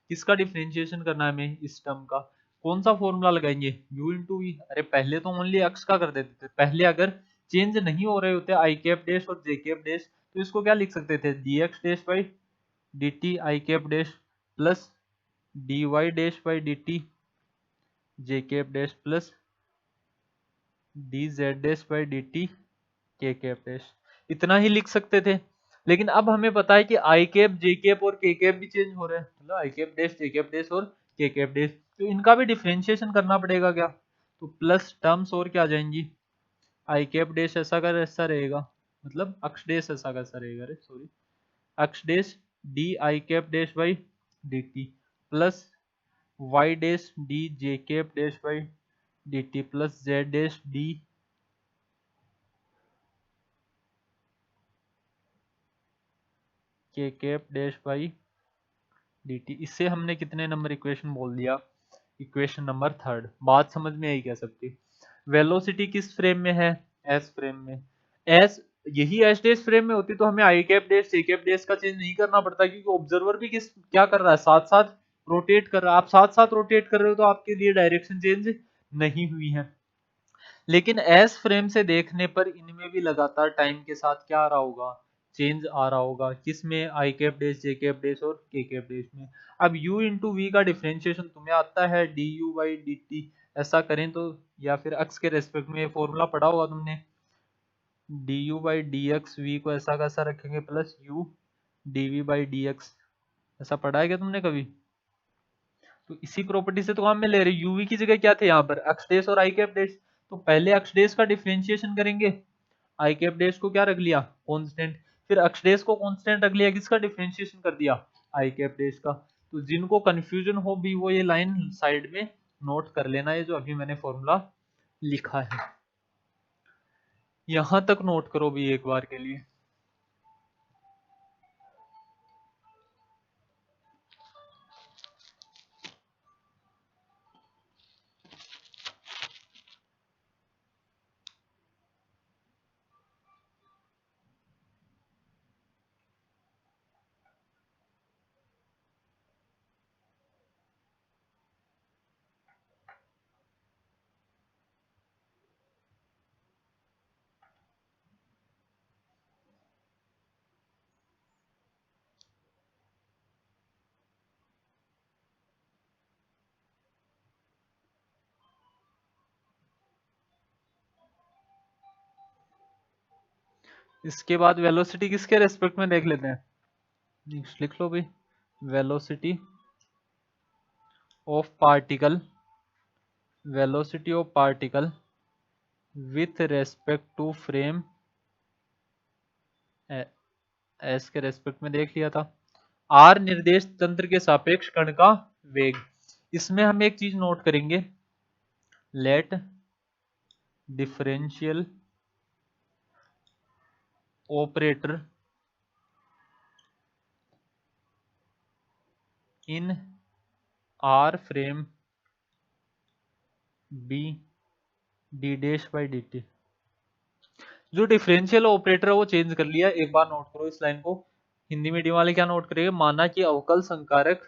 किसका डिफरेंशिएशन करना है हमें? इस टर्म का। कौन सा फॉर्मूला लगाएंगे? u into V. अरे पहले तो ओनली अक्ष का कर देते थे। पहले अगर चेंज नहीं हो रहे होते आई कैप डैश और जे कैप डैश तो इसको क्या लिख सकते थे? D X dash by D T I cap dash plus D Y dash by D T J cap dash plus D Z dash by D T के कैप डैश। इतना ही लिख सकते थे। लेकिन अब हमें पता है कि आई कैप, जे कैप और के कैप भी चेंज हो रहे हैं, मतलब आई कैप डैश, जे कैप डैश और के कैप डैश, तो इनका भी डिफरेंशिएशन करना पड़ेगा क्या? तो प्लस टर्म्स और क्या आ जाएंगी? आई कैप डैश ऐसा का ऐसा रहेगा, मतलब अक्ष डैश ऐसा का ऐसा रहेगा। अरे sorry, x dash d i cap dash by D t plus Y dash d j cap dash by D t plus Z dash d k cap dash by dt। इससे हमने कितने नंबर इक्वेशन बोल दिया? Equation number third. बात समझ में आई क्या सबकी? वेलोसिटी किस फ्रेम में है? एस फ्रेम में। एस, यही एस डैश फ्रेम में होती तो हमें i cap dash, C cap dash का चेंज नहीं करना पड़ता, क्योंकि ऑब्जर्वर भी किस क्या कर रहा है? साथ साथ रोटेट कर रहा है। आप साथ साथ रोटेट कर रहे हो तो आपके लिए डायरेक्शन चेंज नहीं हुई है। लेकिन एस फ्रेम से देखने पर इनमें भी लगातार टाइम के साथ क्या आ रहा होगा? चेंज आ रहा होगा। किसमें? आई कैप डैश, जे कैप डैश और के कैप डैश में। अब u इंटू वी का डिफरेंशिएशन तुम्हें आता है D u by D T. ऐसा करें तो, या फिर अक्ष के रेस्पेक्ट में फॉर्मूला पढ़ा होगा तुमने, d u by d x, v को ऐसा का ऐसा रखेंगे plus u d v by d x. ऐसा पढ़ा है क्या तुमने कभी? तो इसी प्रॉपर्टी से तो हम में ले रहे, यूवी की जगह क्या थे यहाँ पर? अक्ष डैश और आई कैप डैश। तो पहले अक्ष डैश का डिफरेंशिएशन करेंगे, आई कैप डैश को क्या रख लिया? कांस्टेंट। फिर अक्ष डैश को कांस्टेंट रख लिया, किसका डिफरेंशिएशन कर दिया? आई कैप डैश का। तो जिनको कंफ्यूजन हो भी वो ये लाइन साइड में नोट कर लेना है जो अभी मैंने फॉर्मूला लिखा है। यहां तक नोट करो भी एक बार के लिए। इसके बाद वेलोसिटी किसके रेस्पेक्ट में देख लेते हैं। नेक्स्ट लिख लो भाई, velocity of particle, velocity of particle with respect to frame s के रेस्पेक्ट में देख लिया था। आर निर्देश तंत्र के सापेक्ष कण का वेग। इसमें हम एक चीज नोट करेंगे, let differential operator in r frame be d dash by D t. जो डिफरेंशियल ऑपरेटर है वो चेंज कर लिया, एक बार नोट करो इस लाइन को। हिंदी मीडियम वाले क्या नोट करेंगे, माना कि अवकल संकारक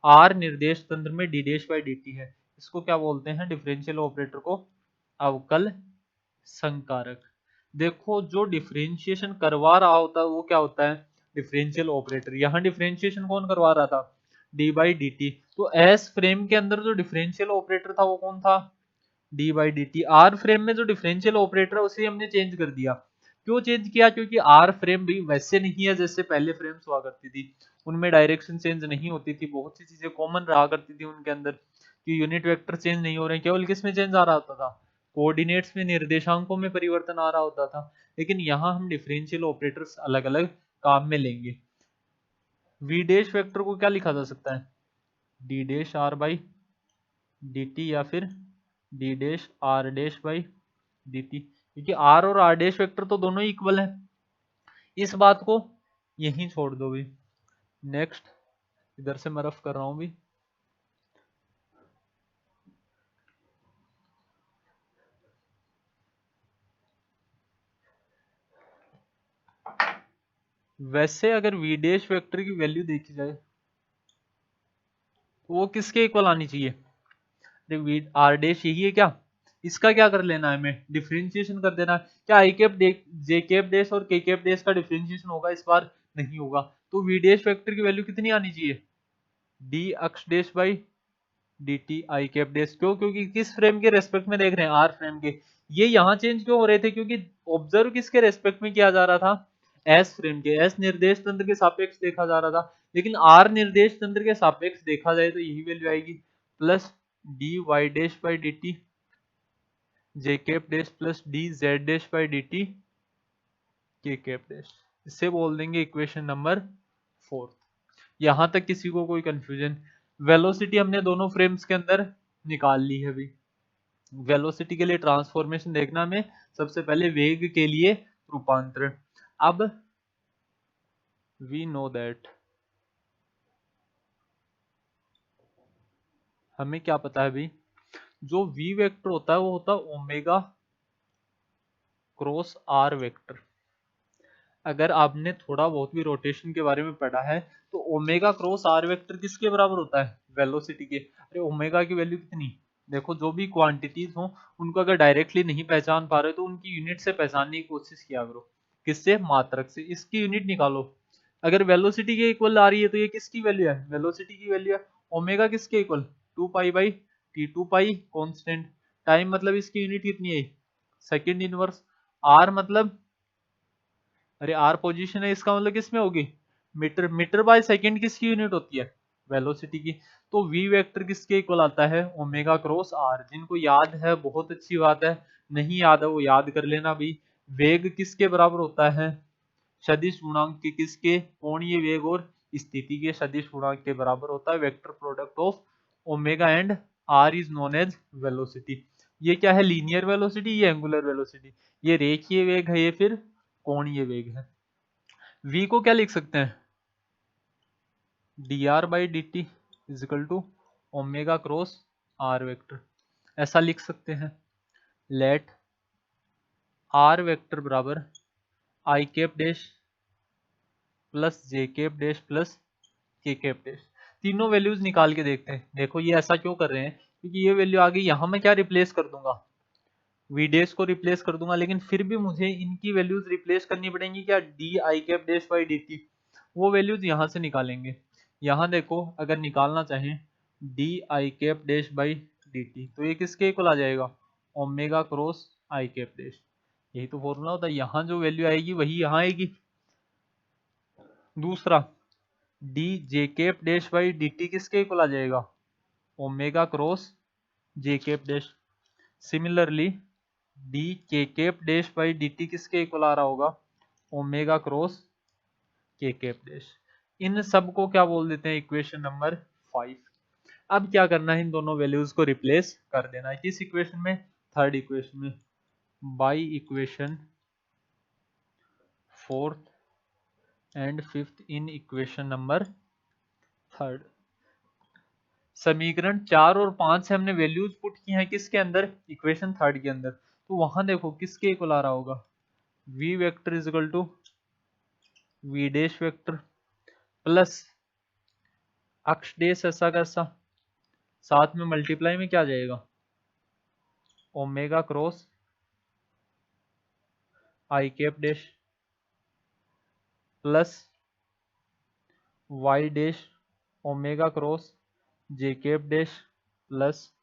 आर निर्देश तंत्र में D dash by D T है, इसको क्या बोलते हैं, डिफरेंशियल ऑपरेटर को अवकल संकारक। देखो जो डिफरेंशिएशन करवा रहा होता है वो क्या होता है, डिफरेंशियल ऑपरेटर। यहाँ डिफरेंशिएशन कौन करवा रहा था, डी बाई डी टी। तो एस फ्रेम के अंदर जो डिफरेंशियल ऑपरेटर था वो कौन था, d by D t. R frame में जो डिफरेंशियल ऑपरेटर है उसे हमने चेंज कर दिया। क्यों चेंज किया, क्योंकि आर फ्रेम भी वैसे नहीं है जैसे पहले फ्रेम्स हुआ करती थी, उनमें डायरेक्शन चेंज नहीं होती थी, बहुत सी चीजें कॉमन रहा करती थी उनके अंदर, कि यूनिट वेक्टर चेंज नहीं हो रहे, केवल किस में चेंज आ रहा होता था, कोऑर्डिनेट्स में, निर्देशांकों में परिवर्तन आ रहा होता था। लेकिन यहाँ हम डिफरेंशियल ऑपरेटर्स अलग अलग काम में लेंगे। वी डैश वेक्टर को क्या लिखा जा सकता है, d dash r by D t, या फिर d dash r dash by D t, क्योंकि आर और आर डैश वेक्टर तो दोनों ही इक्वल है। इस बात को यहीं छोड़ दो भी। नेक्स्ट, इधर से मैं रफ कर रहा हूं भी। वैसे अगर वी डैश वेक्टर की वैल्यू देखी जाए तो वो किसके इक्वल आनी चाहिए, अरे वी आर डैश यही है क्या, इसका क्या कर लेना है, हमें डिफरेंशिएशन कर देना। क्या आई कैप जे कैप डैश और के कैप डैश का डिफरेंशिएशन होगा इस बार, नहीं होगा। तो वी डैश वेक्टर की वैल्यू कितनी आनी चाहिए, डी अक्ष dash by D T I cap dash. क्यों, क्योंकि किस फ्रेम के रेस्पेक्ट में देख रहे हैं, आर फ्रेम के। ये यहाँ चेंज क्यों हो रहे थे, क्योंकि ऑब्जर्व किसके रेस्पेक्ट में किया जा रहा था, एस फ्रेम के, एस निर्देश तंत्र के सापेक्ष देखा जा रहा था। लेकिन आर निर्देश तंत्र के सापेक्ष देखा जाए तो यही वैल्यू आएगी, plus D Y dash by D T J cap dash plus D Z dash by D T के कैप डैश। इसे बोल देंगे इक्वेशन नंबर 4। यहां तक किसी को कोई कंफ्यूजन। वेलोसिटी हमने दोनों फ्रेम्स के अंदर निकाल ली है अभी। वेलोसिटी के लिए ट्रांसफॉर्मेशन देखना में, सबसे पहले वेग के लिए रूपांतरण। अब वी नो दैट, हमें क्या पता है भाई, जो v वेक्टर होता है वो होता है ओमेगा क्रॉस आर वेक्टर। अगर आपने थोड़ा बहुत भी रोटेशन के बारे में पढ़ा है तो ओमेगा क्रॉस आर वेक्टर किसके बराबर होता है, वेलोसिटी के। अरे ओमेगा की वैल्यू कितनी, देखो जो भी क्वांटिटीज हो उनको अगर डायरेक्टली नहीं पहचान पा रहे तो उनकी यूनिट से पहचानने की कोशिश किया करो, किससे, मात्रक से। इसकी यूनिट निकालो, अगर वेलोसिटी के इक्वल आ रही है तो ये किसकी वैल्यू है, वेलोसिटी की वैल्यू है। ओमेगा किसके equal, 2 pi by T, 2 pi constant, time मतलब इसकी यूनिट कितनी है, सेकंड इनवर्स। आर मतलब, अरे आर पोजीशन है, इसका मतलब किसमें होगी, मीटर। मीटर बाय सेकंड किसकी यूनिट होती है, वेलोसिटी की। तो वी वेक्टर किसके इक्वल आता है, ओमेगा क्रॉस आर। जिनको याद है बहुत अच्छी बात है, नहीं याद है वो याद कर लेना भी। वेग किसके बराबर होता है, सदिश गुणांक के, किसके, कोणीय वेग और स्थिति के सदिश गुणांक के बराबर होता है। Vector product of omega and r is known as velocity. ये क्या है, लीनियर वेलोसिटी, ये एंगुलर वेलोसिटी, ये रेखीय वेग है, ये फिर कोणीय वेग है। v को क्या लिख सकते हैं, dr by D t is equal to omega cross r vector, ऐसा लिख सकते हैं। लेट आर वेक्टर बराबर i cap dash plus j cap dash plus k cap dash, तीनों वैल्यूज निकाल के देखते हैं। देखो ये ऐसा क्यों कर रहे हैं, क्योंकि ये वैल्यू आ गई, यहाँ मैं क्या रिप्लेस कर दूंगा, वी डैश को रिप्लेस कर दूंगा, लेकिन फिर भी मुझे इनकी वैल्यूज रिप्लेस करनी पड़ेंगी क्या, D i cap dash by D T, वो वैल्यूज यहाँ से निकालेंगे। यहाँ देखो अगर निकालना चाहें D i cap dash by D t, तो ये किसके इक्वल आ जाएगा, omega cross i cap dash, यही तो फॉर्मूला होता है, यहाँ जो वैल्यू आएगी वही यहाँ आएगी। दूसरा D j cap dash by D t किसके इक्वल आ जाएगा, omega cross j cap dash. Similarly D k cap dash by D t किसके इक्वल आ रहा होगा, omega cross k cap dash. इन सब को क्या बोल देते हैं, इक्वेशन नंबर 5। अब क्या करना है, इन दोनों वैल्यूज को रिप्लेस कर देना है, किस इक्वेशन में, थर्ड इक्वेशन में, by equation 4th and 5th in equation number 3rd। समीकरण 4 और 5 से हमने वैल्यूज पुट की हैं किसके अंदर, इक्वेशन 3rd के अंदर, तो वहां देखो किसके इक्वल आ रहा होगा, v vector is equal to v dash vector plus x dash ऐसा कैसा, साथ में मल्टीप्लाई में क्या आ जाएगा, omega cross i cap dash plus Y dash omega cross j cap dash plus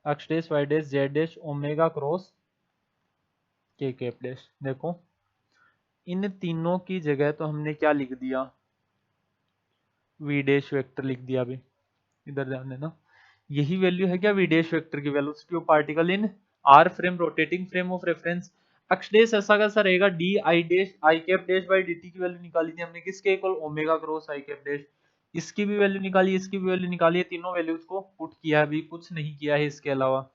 x dash y dash z dash omega cross k cap dash. देखो इन तीनों की जगह तो हमने क्या लिख दिया, वी डैश वेक्टर लिख दिया। अभी इधर ध्यान देना, यही वैल्यू है क्या वी डैश वेक्टर की, velocity of particle in r frame rotating frame of reference. अक्ष डैश ऐसा कैसा रहेगा, D I dash I cap dash by D T की वैल्यू निकाली थी हमने किसके equal, omega cross i cap dash. इसकी भी वैल्यू निकाली, इसकी भी वैल्यू निकाली है, तीनों वैल्यूज को पुट किया है, अभी कुछ नहीं किया है इसके अलावा।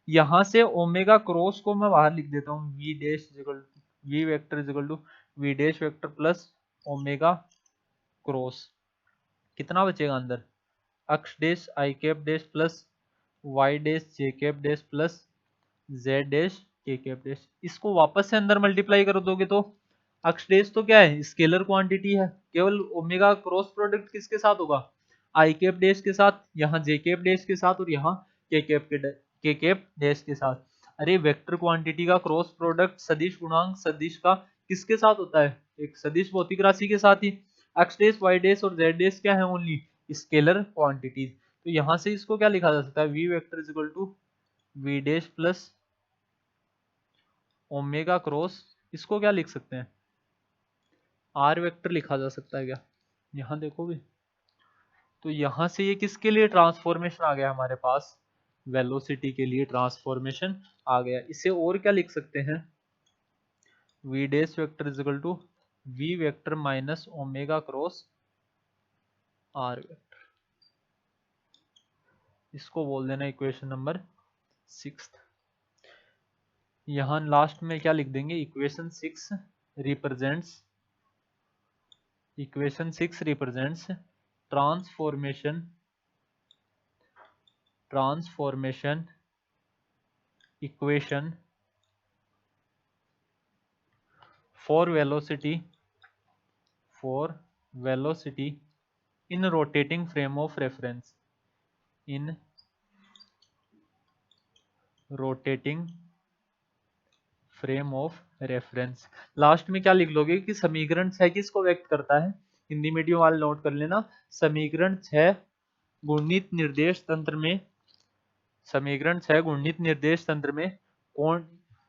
यहाँ से ओमेगा क्रॉस को मैं बाहर लिख देता हूँ, v dash equal v vector is equal to v dash vector plus omega cross, कितना बचेगा अंदर, अक्ष डैश आई cap dash plus Y dash जे cap dash plus Z dash के कैप डैश। इसको वापस से अंदर मल्टीप्लाई कर दोगे तो अक्ष डैश तो क्या है, स्केलर क्वांटिटी है, केवल ओमेगा क्रॉस प्रोडक्ट किसके साथ होगा, आई कैप डैश के साथ, यहाँ जे कैप डैश के साथ, और यहाँ के कैप डैश के साथ। अरे वेक्टर क्वांटिटी का क्रॉस प्रोडक्ट सदिश गुणांक सदिश का किसके साथ होता है, एक सदिश भौतिक राशि के साथ ही। एक्स डैश वाई डैश और जेड डैश क्या है, ओनली स्केलर क्वांटिटीज। तो यहां से इसको क्या लिखा जा सकता है, v vector is equal to v dash plus omega cross, इसको क्या लिख सकते हैं, आर वेक्टर लिखा जा सकता है क्या, यहां देखोगे तो यहां से ये किसके लिए ट्रांसफॉर्मेशन आ गया हमारे पास, वेलोसिटी के लिए ट्रांसफॉर्मेशन आ गया। इसे और क्या लिख सकते हैं, v dash vector is equal to v vector minus omega cross r vector, इसको बोल देना इक्वेशन नंबर 6। यहां लास्ट में क्या लिख देंगे, equation 6 represents transformation equation for velocity in rotating frame of reference, in rotating frame of reference. Last में क्या लिख लोगे कि समीकरण 6 किसको व्यक्त करता है, हिंदी मीडियम वाले नोट कर लेना, समीकरण 6 गुणित निर्देश तंत्र में, समीकरण 6 गुणित निर्देश तंत्र में कोण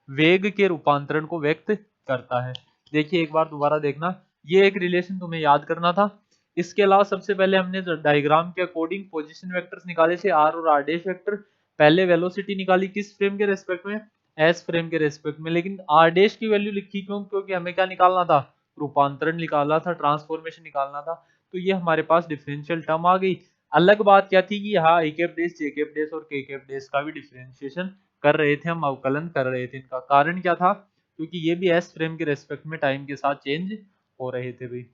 वेग के रूपांतरण को व्यक्त करता है। देखिए एक बार दोबारा देखना, ये एक रिलेशन तुम्हें याद करना था। इसके अलावा सबसे पहले हमने डायग्राम के अकॉर्डिंग पोजीशन वेक्टर्स निकाले थे, आर और आर डैश वेक्टर। पहले वेलोसिटी निकाली किस फ्रेम के रेस्पेक्ट में, एस फ्रेम के रेस्पेक्ट में, लेकिन आर डैश की वैल्यू लिखी क्यों, क्योंकि हमें क्या निकालना था, रूपांतरण निकालना था, ट्रांसफॉर्मेशन निकालना था। तो ये हमारे पास डिफरेंशियल टर्म आ गई। अलग बात क्या थी कि यहाँ A cap days, J cap days और के कैप डेज का भी डिफरेंशिएशन कर रहे थे, हम अवकलन कर रहे थे। इनका कारण क्या था, क्योंकि ये भी एस फ्रेम के रेस्पेक्ट में टाइम के साथ चेंज हो रहे थे भाई।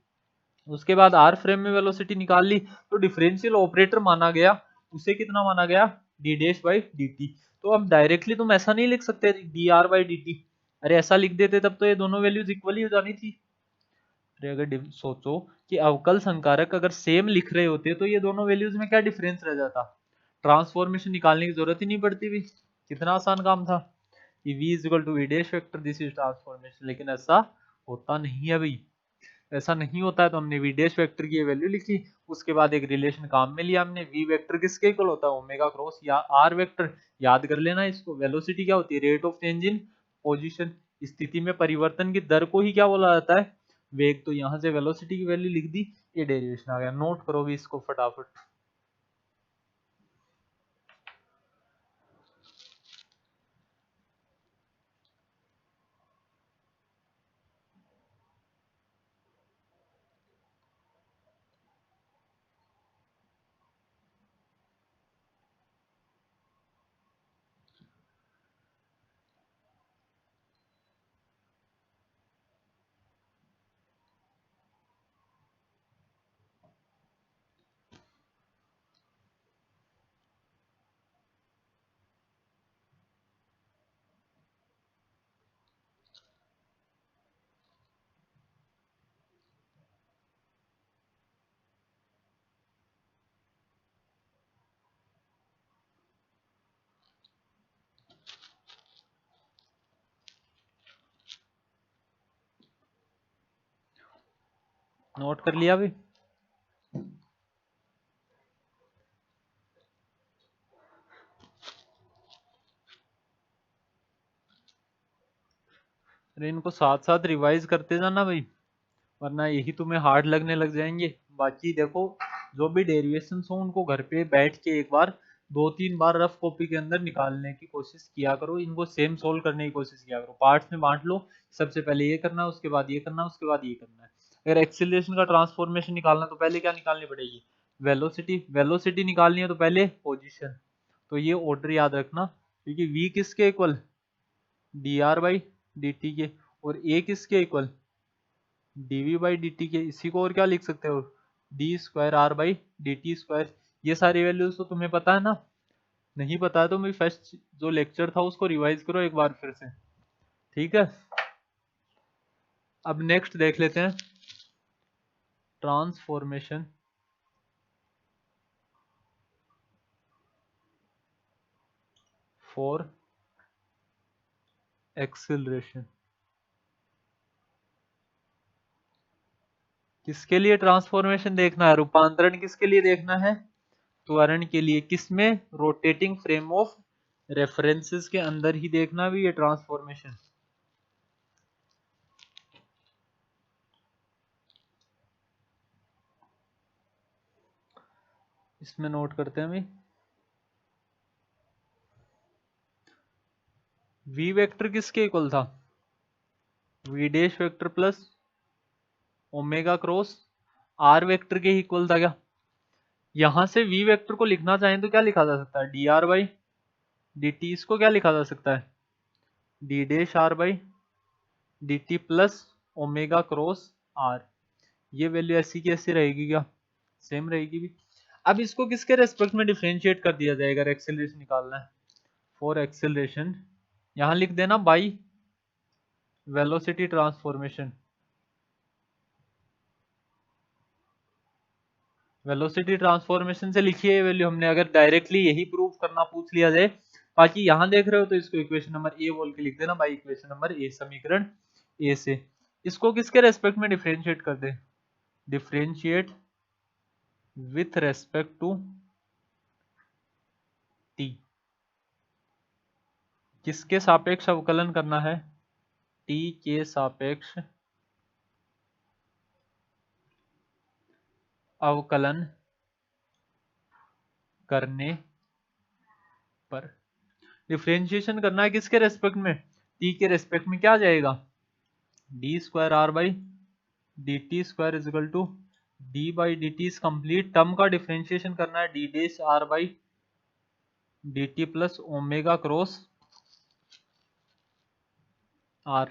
उसके बाद आर फ्रेम में वेलोसिटी निकाल ली, तो डिफरेंशियल ऑपरेटर माना गया, उसे कितना माना गया, D dash by D t. तो अब डायरेक्टली तुम ऐसा नहीं लिख सकते D R by D T, अरे ऐसा लिख देते तब तो ये दोनों वैल्यूज इक्वली हो जानी थी। अरे अगर सोचो कि अवकल संकारक अगर सेम लिख रहे होते तो ये दोनों वैल्यूज में क्या डिफरेंस रह जाता, ट्रांसफॉर्मेशन निकालने की जरूरत ही नहीं पड़ती भी, कितना आसान काम था कि v is equal to v dash vector this is transformation. लेकिन ऐसा होता नहीं है भाई, ऐसा नहीं होता है। तो हमने वी डैश वेक्टर की वैल्यू लिखी, उसके बाद एक रिलेशन काम में लिया हमने, v वेक्टर किसके इक्वल होता है, ओमेगा क्रॉस या r वेक्टर। याद कर लेना इसको, वेलोसिटी क्या होती है, rate of change in position, स्थिति में परिवर्तन की दर को ही क्या बोला जाता है, वेग। तो यहां से वेलोसिटी की वैल्यू लिख दी, ये डेरिवेशन आ गया। नोट करो भी इसको फटाफट। नोट कर लिया भी। अरे इनको साथ साथ रिवाइज करते जाना भाई, वरना यही तुम्हें हार्ड लगने लग जाएंगे। बाकी देखो, जो भी डेरिवेशन हो उनको घर पे बैठ के एक बार 2-3 बार रफ कॉपी के अंदर निकालने की कोशिश किया करो, इनको सेम सोल्व करने की कोशिश किया करो, पार्ट्स में बांट लो, सबसे पहले ये करना है, उसके बाद ये करना है, उसके बाद ये करना है। अगर एक्सीलरेशन का ट्रांसफॉर्मेशन निकालना तो पहले क्या निकालनी पड़ेगी, वेलोसिटी। वेलोसिटी निकालनी है तो पहले पोजिशन। तो ये ऑर्डर याद रखना, क्योंकि v किसके equal, d are by D T के, और a किसके equal, dv by D T के। इसी को और क्या लिख सकते हो, d square r by D t square. ये सारी वैल्यूज तो तुम्हें पता है ना, नहीं पता है तो मेरी फर्स्ट जो लेक्चर था उसको रिवाइज करो एक बार फिर से, ठीक है। अब नेक्स्ट देख लेते हैं, ट्रांसफॉर्मेशन फॉर एक्सिलरेशन। किसके लिए ट्रांसफॉर्मेशन देखना है, रूपांतरण किसके लिए देखना है, त्वरण के लिए। किसमें, रोटेटिंग फ्रेम ऑफ रेफरेंसेस के अंदर ही देखना भी ये ट्रांसफॉर्मेशन। इसमें नोट करते हैं भाई, v वेक्टर किसके इक्वल था, v dash vector plus omega cross r vector के इक्वल था क्या। यहां से v वेक्टर को लिखना चाहें तो क्या लिखा जा सकता है, d are by D t. इसको क्या लिखा जा सकता है, d dash r by D t plus omega cross r. ये वैल्यू ऐसी की ऐसी रहेगी क्या, सेम रहेगी भी। अब इसको किसके रेस्पेक्ट में डिफरेंशिएट कर दिया जाएगा, अगर एक्सेलरेशन निकालना है, फॉर एक्सेलरेशन यहां लिख देना by velocity transformation. Velocity transformation से लिखिए ये वैल्यू हमने, अगर डायरेक्टली यही प्रूव करना पूछ लिया जाए। बाकी यहां देख रहे हो तो इसको इक्वेशन नंबर ए बोल के लिख देना, बाई इक्वेशन नंबर ए, समीकरण ए से। इसको किसके रेस्पेक्ट में डिफरेंशिएट कर दे, differentiate with respect to t. किसके सापेक्ष अवकलन करना है, टी के सापेक्ष अवकलन करने पर। डिफरेंशिएशन करना है किसके रेस्पेक्ट में, टी के रेस्पेक्ट में क्या आ जाएगा, d square r by D t square is equal to d by D t इस कंप्लीट टर्म का डिफ्रेंशिएशन करना है d dash r by D t plus omega cross r,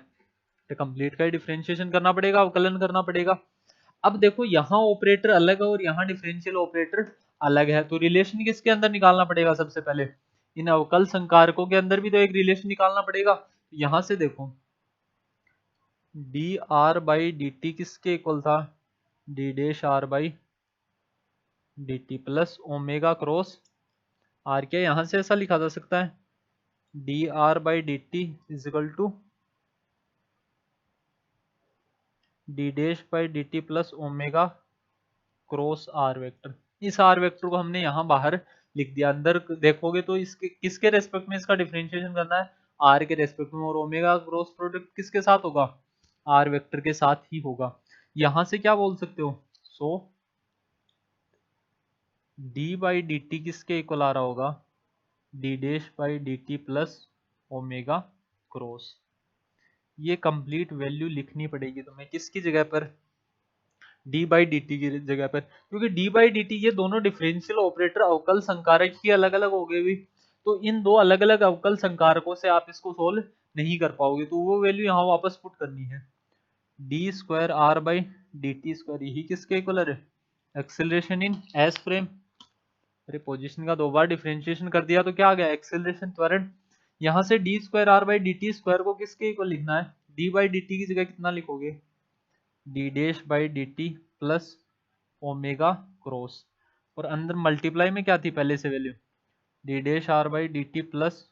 तो कंप्लीट का ही डिफ्रेंशिएशन करना पड़ेगा, अवकलन करना पड़ेगा। अब देखो यहाँ ऑपरेटर अलग है और यहाँ डिफरेंशियल ऑपरेटर अलग है, तो रिलेशन किसके अंदर निकालना पड़ेगा सबसे पहले, इन अवकल संकारकों के अंदर भी तो एक रिलेशन निकालना पड़ेगा। यहाँ से देखो d are by D t किसके इक्वल था, d dash r by D t plus omega cross r, क्या यहाँ से ऐसा लिखा जा सकता है, d are by D t is equal to d dash by D t plus omega cross r vector. इस आर वेक्टर को हमने यहाँ बाहर लिख दिया, अंदर देखोगे तो इसके किसके रेस्पेक्ट में इसका डिफरेंशिएशन करना है, आर के रेस्पेक्ट में, और ओमेगा क्रॉस प्रोडक्ट किसके साथ होगा, आर वेक्टर के साथ ही होगा। यहां से क्या बोल सकते हो, सो डी बाई डी टी किसके इक्वल आ रहा होगा, D dash by D t plus omega cross. ये कंप्लीट वैल्यू लिखनी पड़ेगी तुम्हें किसकी जगह पर, डी बाई डी टी की जगह पर, क्योंकि डी बाई डी टी ये दोनों डिफरेंशियल ऑपरेटर अवकल संकारक ही अलग अलग हो गए भी, तो इन दो अलग अलग अवकल संकारकों से आप इसको सोल्व नहीं कर पाओगे, तो वो वैल्यू यहाँ वापस पुट करनी है, d square r by D t square, यही किसके इक्वल है, एक्सेलरेशन इन एस फ्रेम। अरे पोजीशन का दो बार डिफरेंशिएशन कर दिया तो क्या आ गया, एक्सेलरेशन त्वरण। यहाँ से d square r by D t square को किसके इक्वल लिखना है, डी बाई डी टी की जगह कितना लिखोगे, d dash by D t plus omega cross, और अंदर मल्टीप्लाई में क्या थी पहले से value, d dash r by D t plus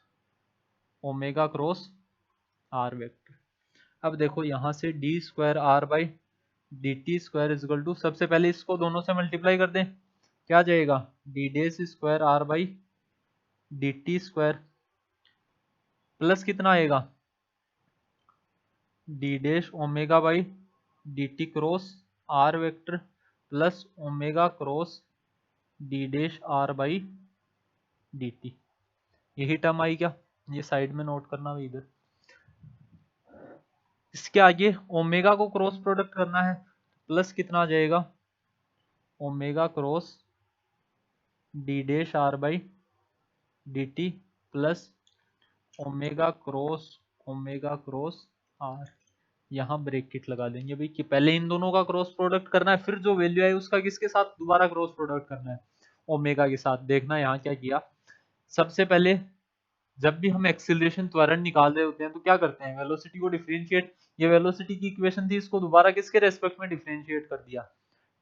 omega cross r vector. अब देखो यहाँ से d square r by D t square is equal to, सबसे पहले इसको दोनों से मल्टीप्लाई कर दें, क्या जाएगा, d dash square r by D t square plus कितना आएगा, d dash omega by D t cross r vector plus omega cross d dash r by D t. यही टर्म आई क्या, ये साइड में नोट करना भी इधर। इसके आगे ओमेगा को क्रॉस प्रोडक्ट करना है, प्लस कितना आ जाएगा, omega cross d dash r by D t plus omega cross r. यहाँ ब्रैकेट लगा देंगे भाई कि पहले इन दोनों का क्रॉस प्रोडक्ट करना है, फिर जो वैल्यू है उसका किसके साथ दोबारा क्रॉस प्रोडक्ट करना है, ओमेगा के साथ। देखना यहाँ क्या किया, सबसे पहले जब भी हम एक्सीलरेशन त्वरण निकाल रहे होते हैं तो क्या करते हैं, वेलोसिटी को डिफरेंशिएट, ये वेलोसिटी की इक्वेशन थी, इसको दोबारा किसके रेस्पेक्ट में डिफरेंशिएट कर दिया,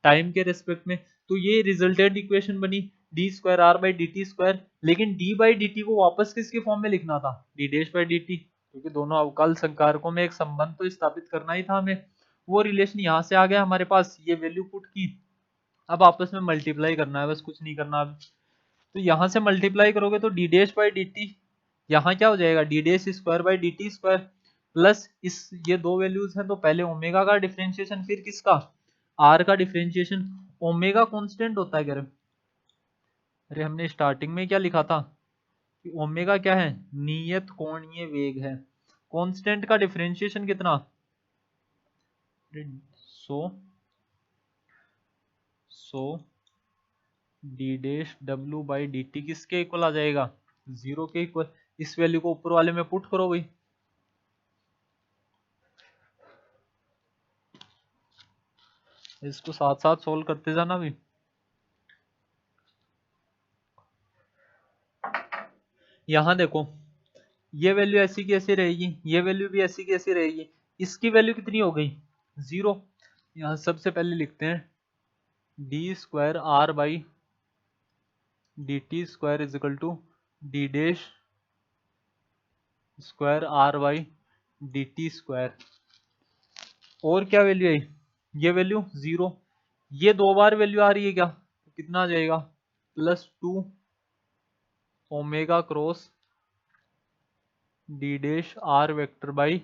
टाइम के रेस्पेक्ट में, तो ये रिजल्टेंट इक्वेशन बनी d square r by D t square. लेकिन डी बाई डी टी को वापस किसके फॉर्म में लिखना था, d dash by D t, क्योंकि दोनों अवकल संकारकों में एक संबंध तो स्थापित करना ही था हमें। वो रिलेशन यहाँ से आ गया हमारे पास, ये वैल्यू पुट की, अब आपस में मल्टीप्लाई करना है, बस कुछ नहीं करना अब। तो यहाँ से मल्टीप्लाई करोगे तो D dash by D T, यहाँ क्या हो जाएगा, d dash square by D t square plus इस, ये दो वैल्यूज हैं तो पहले ओमेगा का डिफरेंशिएशन, फिर किसका, आर का डिफरेंशिएशन। ओमेगा कांस्टेंट होता है, अरे हमने स्टार्टिंग में क्या लिखा था कि ओमेगा क्या है, नियत कोणीय वेग है, कांस्टेंट का डिफरेंशिएशन कितना, सो सो डी डैश डब्ल्यू बाई डी टी किसके इक्वल आ जाएगा, 0 के इक्वल। इस वैल्यू को ऊपर वाले में पुट करो भाई, इसको साथ साथ सोल्व करते जाना भी। यहाँ देखो ये वैल्यू ऐसी की ऐसी रहेगी, ये वैल्यू भी ऐसी की ऐसी रहेगी, इसकी वैल्यू कितनी हो गई, 0। यहाँ सबसे पहले लिखते हैं d square r by D t square is equal to d dash square r by D t square, और क्या वैल्यू है, ये वैल्यू 0, ये दो बार वैल्यू आ रही है क्या, तो कितना आ जाएगा, +2 omega cross d dash r vector by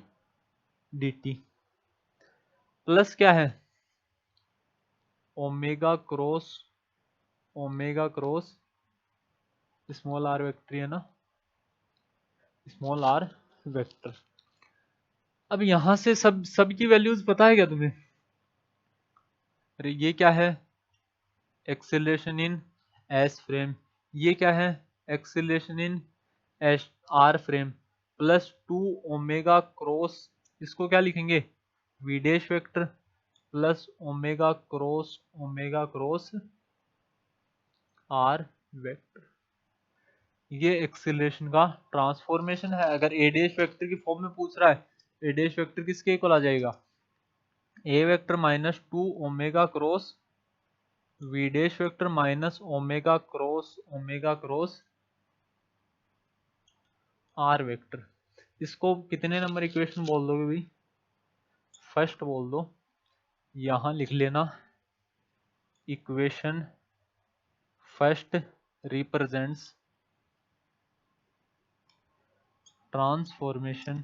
D t, plus क्या है, omega cross small r vector है ना, स्मॉल आर वेक्टर। अब यहां से सब की वैल्यूज पता है क्या तुम्हें, अरे ये क्या है, एक्सेलरेशन इन एस फ्रेम, ये क्या है, acceleration in S R frame, plus 2 omega cross, इसको क्या लिखेंगे, v dash vector, plus omega cross r vector. ये एक्सेलरेशन का ट्रांसफॉर्मेशन है। अगर ए डैश वेक्टर की फॉर्म में पूछ रहा है, ए डैश वेक्टर किसके इक्वल आ जाएगा, a vector minus 2 omega cross v dash vector minus omega cross r vector. इसको कितने नंबर इक्वेशन बोल दोगे भाई, फर्स्ट बोल दो, यहां लिख लेना, equation first represents transformation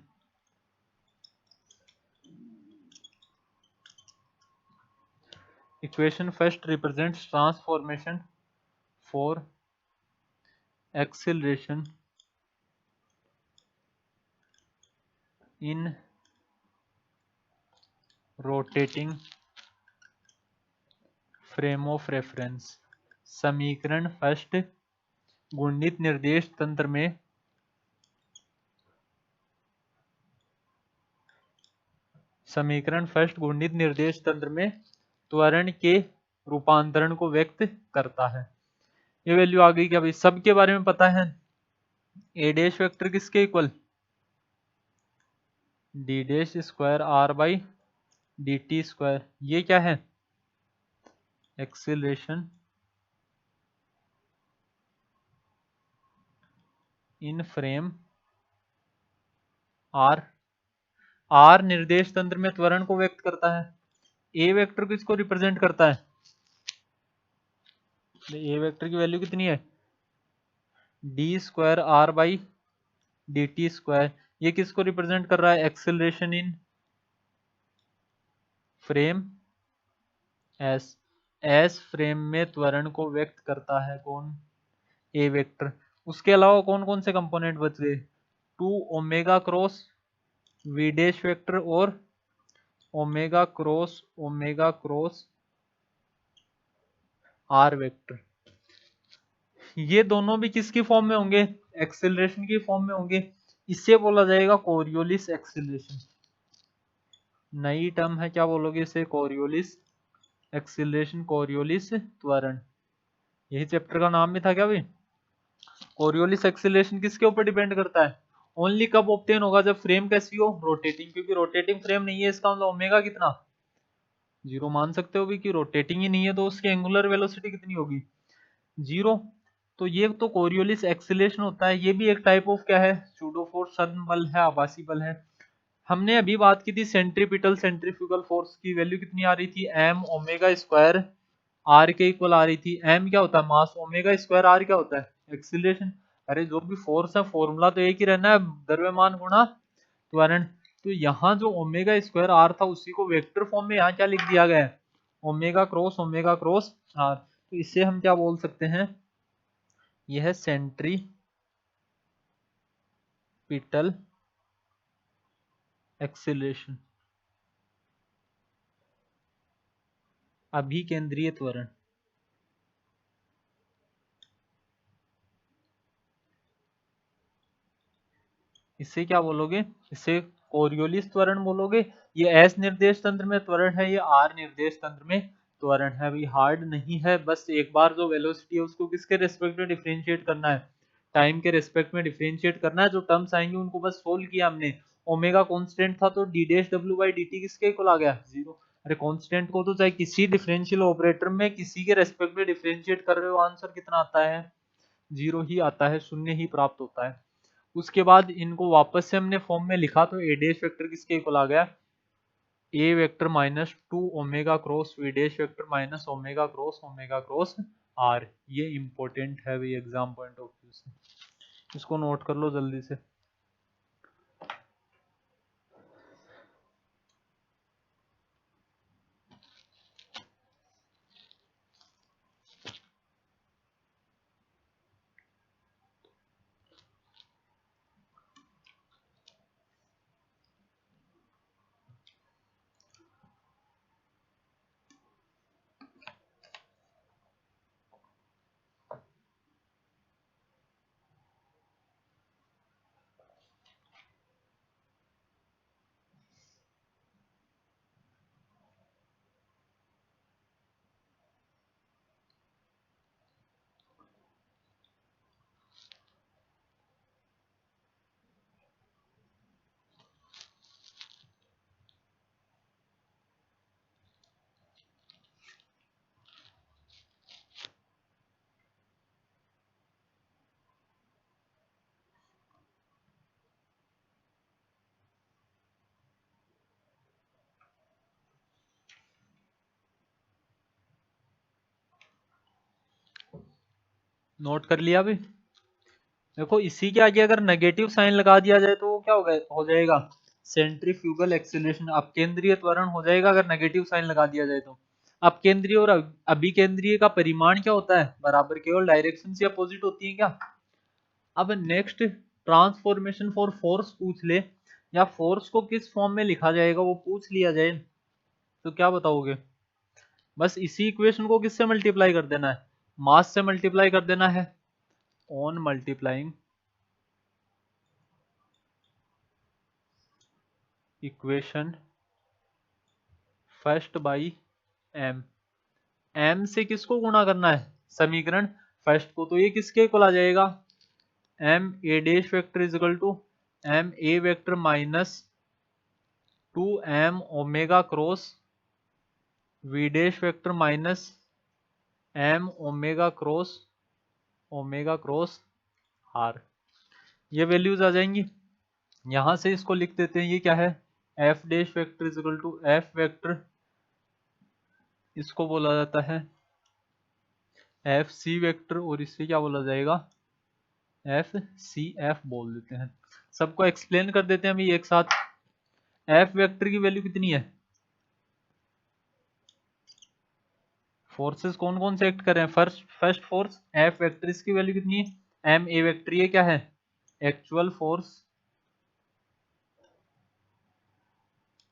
equation first represents transformation for acceleration in rotating frame of reference. समीकरण फर्स्ट गुणित निर्देश तंत्र में समीकरण फर्स्ट गुणित निर्देश तंत्र में त्वरण के रूपांतरण को व्यक्त करता है। ये वैल्यू आ गई क्या भाई, सबके बारे में पता है। ए डैश वेक्टर किसके equal, d dash square r by D t square. ये क्या है, एक्सेलरेशन इन फ्रेम आर निर्देश तंत्र में त्वरण को व्यक्त करता है। ए वेक्टर किसको रिप्रेजेंट करता है, ए वेक्टर की वैल्यू कितनी है, d square r by D t square. ये किसको रिप्रेजेंट कर रहा है, acceleration in frame s frame में त्वरण को व्यक्त करता है कौन, ए वेक्टर। उसके अलावा कौन कौन से कंपोनेंट बच गए, 2 omega cross v dash vector और ओमेगा क्रॉस आर वेक्टर। ये दोनों भी किसकी फॉर्म में होंगे, एक्सेलरेशन की फॉर्म में होंगे। इससे बोला जाएगा कोरियोलिस एक्सेलरेशन। नई टर्म है, क्या बोलोगे इसे, कोरियोलिस एक्सेलरेशन, कोरियोलिस त्वरण। यही चैप्टर का नाम भी था क्या भाई। कोरियोलिस एक्सेलरेशन किसके ऊपर डिपेंड करता है, ओनली कब ऑब्टेन होगा, जब फ्रेम कैसी हो, रोटेटिंग। क्योंकि रोटेटिंग फ्रेम नहीं है, इसका मतलब ओमेगा कितना, 0 मान सकते हो भी कि रोटेटिंग ही नहीं है, तो उसकी एंगुलर वेलोसिटी कितनी होगी, 0। तो ये तो कोरियोलिस एक्सेलरेशन होता है। ये भी एक टाइप ऑफ क्या है, सूडो फोर्स, सदिश बल है, आभासी बल है। हमने अभी बात की थी सेंट्रीपिटल सेंट्रीफ्यूगल फोर्स की वैल्यू कितनी आ रही थी, एम ओमेगा स्क्वायर आर के इक्वल आ रही थी। एम क्या होता है, मास, ओमेगा स्क्वायर आर क्या होता है, एक्सीलरेशन। अरे जो भी फोर्स है फॉर्मूला तो एक ही रहना है, द्रव्यमान गुणा त्वरण। तो यहाँ जो ओमेगा स्क्वायर आर था उसी को वेक्टर फॉर्म में यहाँ क्या लिख दिया गया है, ओमेगा क्रॉस आर। तो इससे हम क्या बोल सकते हैं, यह सेंट्रीपिटल एक्सीलरेशन, अभिकेंद्रीय त्वरण। इसे क्या बोलोगे, इसे कोरियोलिस त्वरण बोलोगे। ये एस निर्देश तंत्र में त्वरण है, ये आर निर्देश तंत्र में त्वरण है। अभी हार्ड नहीं है, बस एक बार जो वेलोसिटी है उसको किसके रेस्पेक्ट में डिफरेंशिएट करना है, टाइम के रेस्पेक्ट में डिफरेंशिएट करना है। जो टर्म्स आएंगे उनको बस सोल्व किया हमने। ओमेगा कांस्टेंट था तो डी डैश डब्ल्यू बाई डी टी किसके इक्वल आ गया, 0। अरे कांस्टेंट को तो चाहे किसी डिफरेंशियल ऑपरेटर में किसी के रेस्पेक्ट में डिफरेंशिएट कर रहे हो, आंसर कितना आता है, 0 ही आता है, शून्य ही प्राप्त होता है। उसके बाद इनको वापस से हमने फॉर्म में लिखा तो ए डैश वेक्टर किसके इक्वल आ गया, a vector minus 2 omega cross v dash vector minus omega cross r. ये इंपॉर्टेंट है भाई एग्जाम पॉइंट ऑफ व्यू से, इसको नोट कर लो जल्दी से। नोट कर लिया अभी। देखो इसी के आगे अगर नेगेटिव साइन लगा दिया जाए तो वो क्या हो जाएगा, सेंट्रीफ्यूगल एक्सीलरेशन, अपकेंद्रीय त्वरण हो जाएगा अगर नेगेटिव साइन लगा दिया जाए तो। अपकेंद्रीय और अभिकेंद्रीय का परिमाण क्या होता है, बराबर, केवल डायरेक्शन से अपोजिट होती है क्या। अब नेक्स्ट, ट्रांसफॉर्मेशन फॉर फोर्स पूछ ले, या फोर्स को किस फॉर्म में लिखा जाएगा वो पूछ लिया जाए, तो क्या बताओगे। बस इसी इक्वेशन को किससे मल्टीप्लाई कर देना है, मास से मल्टीप्लाई कर देना है, on multiplying equation first by m. M से किसको गुणा करना है, समीकरण फर्स्ट को, तो ये किसके इक्वल आ जाएगा, m a dash vector is equal to m a vector minus 2m omega cross v dash vector minus m omega cross r. ये वैल्यूज आ जाएंगी। यहां से इसको लिख देते हैं, ये क्या है, f dash vector is equal to f vector, इसको बोला जाता है एफ सी वेक्टर, और इससे क्या बोला जाएगा, एफ सी एफ बोल देते हैं। सबको एक्सप्लेन कर देते हैं अभी एक साथ। एफ वेक्टर की वैल्यू कितनी है, फोर्सेस कौन कौन से एक्ट कर रहे हैं, फर्स्ट फोर्स एफ वेक्टर, इसकी वैल्यू कितनी है, एम ए वेक्टर, ये क्या है, actual force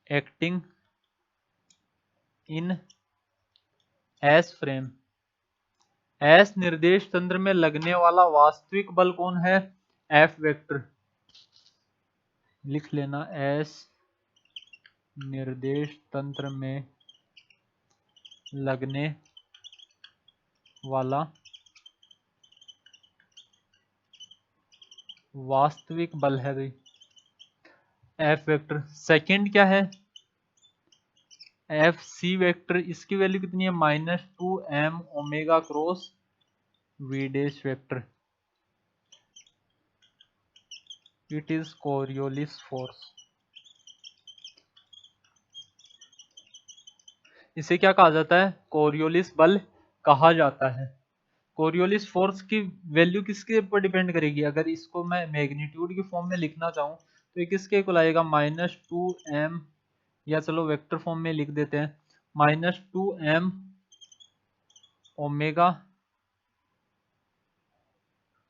acting in s frame, S निर्देश तंत्र में लगने वाला वास्तविक बल कौन है, एफ वेक्टर, लिख लेना, एस निर्देश तंत्र में लगने वाला वास्तविक बल है भाई एफ वेक्टर। सेकंड क्या है, एफ सी वेक्टर, इसकी वैल्यू कितनी है, -2m omega cross v dash vector, it is Coriolis force. इसे क्या कहा जाता है, कोरियोलिस बल कहा जाता है। कोरियोलिस फोर्स की वैल्यू किसके ऊपर डिपेंड करेगी, अगर इसको मैं मैग्नीट्यूड की फॉर्म में लिखना चाहूँ तो ये किसके इक्वल आएगा, -2m, या चलो वेक्टर फॉर्म में लिख देते हैं, -2m ओमेगा,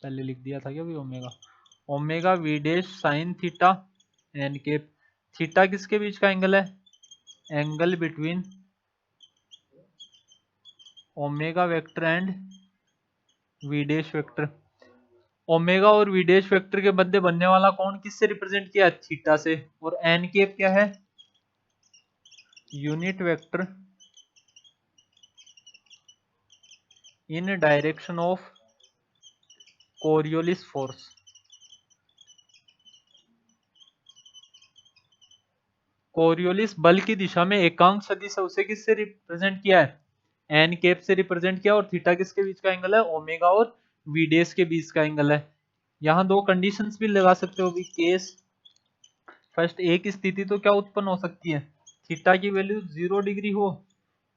पहले लिख दिया था क्या भी, omega omega v dash sine theta n cap. Theta किसके बीच का एंगल है, angle between omega vector and v dash vector. ओमेगा और वी डैश वेक्टर के मध्य बनने वाला कोण किससे रिप्रेजेंट किया है, थीटा से, और एन केप क्या है, unit vector in direction of Coriolis force. Coriolis बल की दिशा में एकांक सदिश है, उसे किससे रिप्रेजेंट किया है, एन केप से रिप्रेजेंट किया, और थीटा किसके बीच का एंगल है, ओमेगा और वी डैश के बीच का एंगल है। यहाँ दो कंडीशंस भी लगा सकते हो भी, केस फर्स्ट, एक स्थिति तो क्या उत्पन्न हो सकती है, थीटा की वैल्यू 0 डिग्री हो,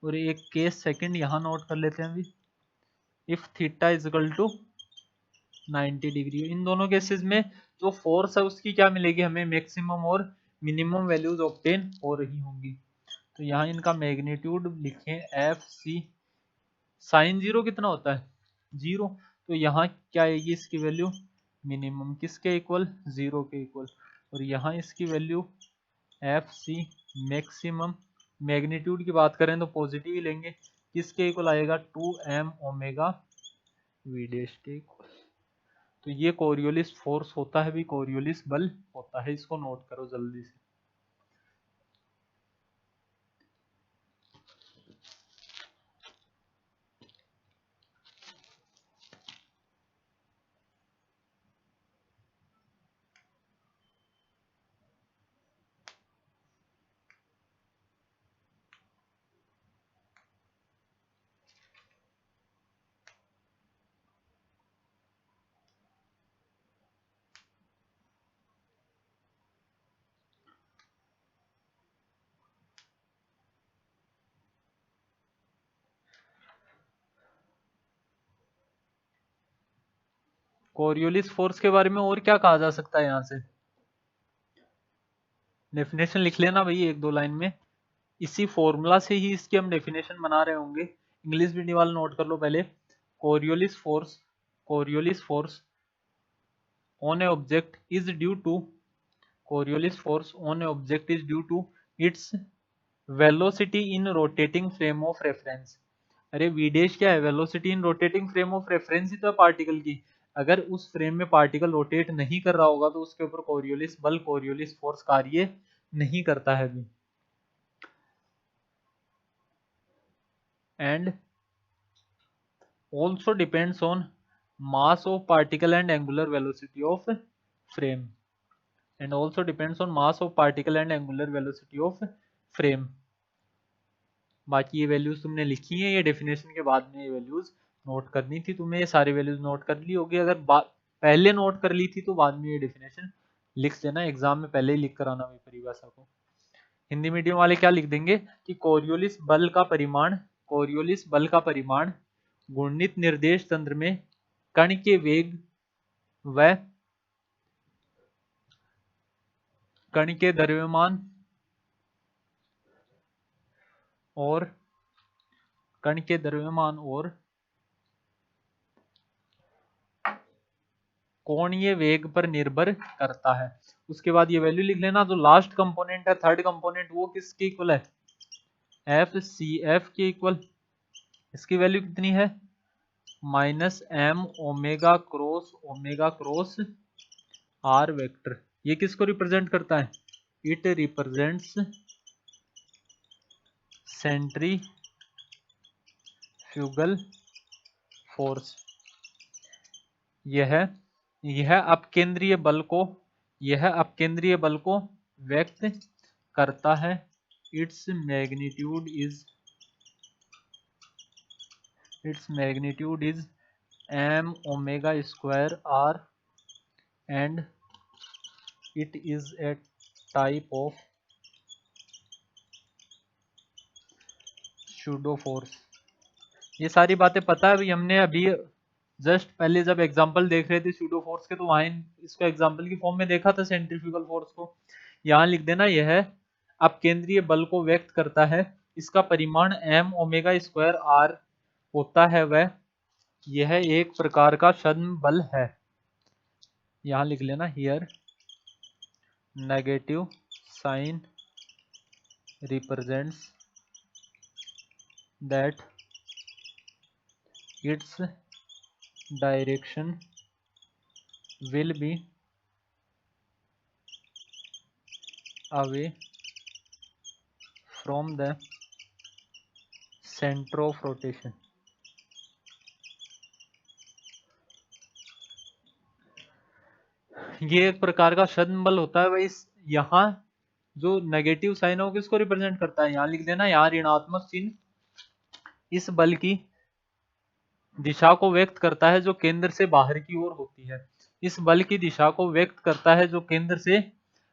और एक केस सेकंड यहाँ नोट कर लेते हैं अभी, if theta is equal to 90 degree. इन दोनों केसेस में जो फोर्स है उसकी क्या मिलेगी, हमें मैक्सिमम और मिनिमम वैल्यूज ऑब्टेन हो रही होंगी। तो यहाँ इनका मैग्नीट्यूड लिखें एफ सी, साइन जीरो कितना होता है, 0, तो यहाँ क्या आएगी इसकी वैल्यू, मिनिमम किसके इक्वल, 0 के इक्वल, और यहाँ इसकी value f c maximum, magnitude की बात करें तो पॉजिटिव ही लेंगे, किसके इक्वल आएगा, 2m ओमेगा वी डैश के इक्वल। तो ये कोरियोलिस फोर्स होता है भी, कोरियोलिस बल होता है, इसको नोट करो जल्दी से। कोरियोलिस फोर्स के बारे में और क्या कहा जा सकता है यहाँ से? डेफिनेशन लिख लेना भाई एक दो लाइन में, इसी फॉर्मूला से ही इसकी हम डेफिनेशन बना रहे होंगे। इंग्लिश मीडियम वाला नोट कर लो पहले। Coriolis force on a object is due to Coriolis force on an object is due to its velocity in rotating frame of reference। अरे वीडेज क्या है? Velocity in rotating frame of reference ही तो है particle की। अगर उस frame में पार्टिकल रोटेट नहीं कर रहा होगा तो उसके ऊपर कोरियोलिस बल, कोरियोलिस फोर्स कार्य नहीं करता है भी। And also depends on mass of particle and angular velocity of frame. and also depends on mass of particle and angular velocity of frame। बाकी ये वैल्यूज तुमने लिखी है, ये डेफिनेशन के बाद में ये वैल्यूज नोट करनी थी तुम्हें। ये सारी वैल्यूज नोट कर ली होगी, अगर पहले नोट कर ली थी तो बाद में ये डेफिनेशन लिख देना, एग्जाम में पहले ही लिख कर आना वही परिभाषा को। हिंदी मीडियम वाले क्या लिख देंगे कि कोरियोलिस बल का परिमाण गुणित निर्देश तंत्र में कण के वेग व कण के द्रव्यमान और कोणीय वेग पर निर्भर करता है। उसके बाद ये वैल्यू लिख लेना। जो लास्ट कंपोनेंट है, थर्ड कंपोनेंट, वो किसके इक्वल है? FCF के इक्वल। इसकी वैल्यू कितनी है? Minus m omega cross r vector. ये किसको रिप्रेजेंट करता है? It represents centrifugal force. यह अपकेंद्रीय बल को व्यक्त करता है। Its magnitude is m omega square r and it is a type of pseudo force. ये सारी बातें पता है भाई, हमने अभी जस्ट पहले जब एग्जांपल देख रहे थे सूडो फोर्स के तो वहां इसको एग्जांपल की फॉर्म में देखा था सेंट्रीफ्यूगल फोर्स को। यहाँ लिख देना, यह अपकेंद्रीय बल को व्यक्त करता है, इसका परिमाण m ओमेगा स्क्वायर r होता है, वह यह एक प्रकार का छद्म बल है। यहाँ लिख लेना, here negative sign represents that its direction will be away from the center of rotation। ये एक प्रकार का छद्म बल होता है भाई। यहाँ जो नेगेटिव साइन है वो किसको रिप्रेजेंट करता है? यहाँ लिख देना, यहाँ ऋणात्मक चिन्ह इस बल की दिशा को व्यक्त करता है जो केंद्र से बाहर की ओर होती है। इस बल की दिशा को व्यक्त करता है जो केंद्र से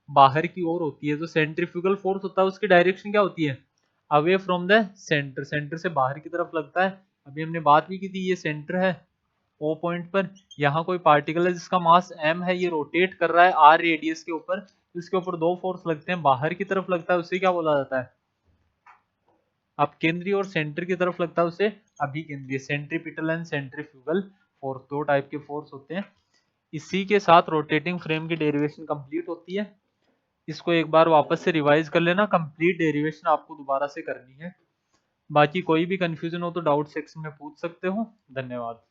बाहर की ओर होती है। जो सेंट्रीफ्यूगल फोर्स होता है उसकी डायरेक्शन क्या होती है? Away from the centre, centre से बाहर की तरफ लगता है। अभी हमने बात भी की थी, ये सेंटर है ओ पॉइंट पर। यहाँ कोई पार्टिकल है जिसका मास m है, ये रोटेट कर रहा है r रेडियस के ऊपर। इसके ऊपर दो फोर्स लगते हैं, बाहर की तरफ लगता है उसे क्या बोला जाता है? अपकेंद्रीय, और सेंटर की तरफ लगता है उसे अभिकेंद्रीय। सेंट्रीपिटल एंड सेंट्रीफ्यूगल फोर्स, दो टाइप के फोर्स होते हैं। इसी के साथ रोटेटिंग फ्रेम की डेरिवेशन कंप्लीट होती है। इसको एक बार वापस से रिवाइज कर लेना, कंप्लीट डेरिवेशन आपको दोबारा से करनी है। बाकी कोई भी कंफ्यूजन हो तो डाउट सेक्शन में पूछ सकते हो। धन्यवाद।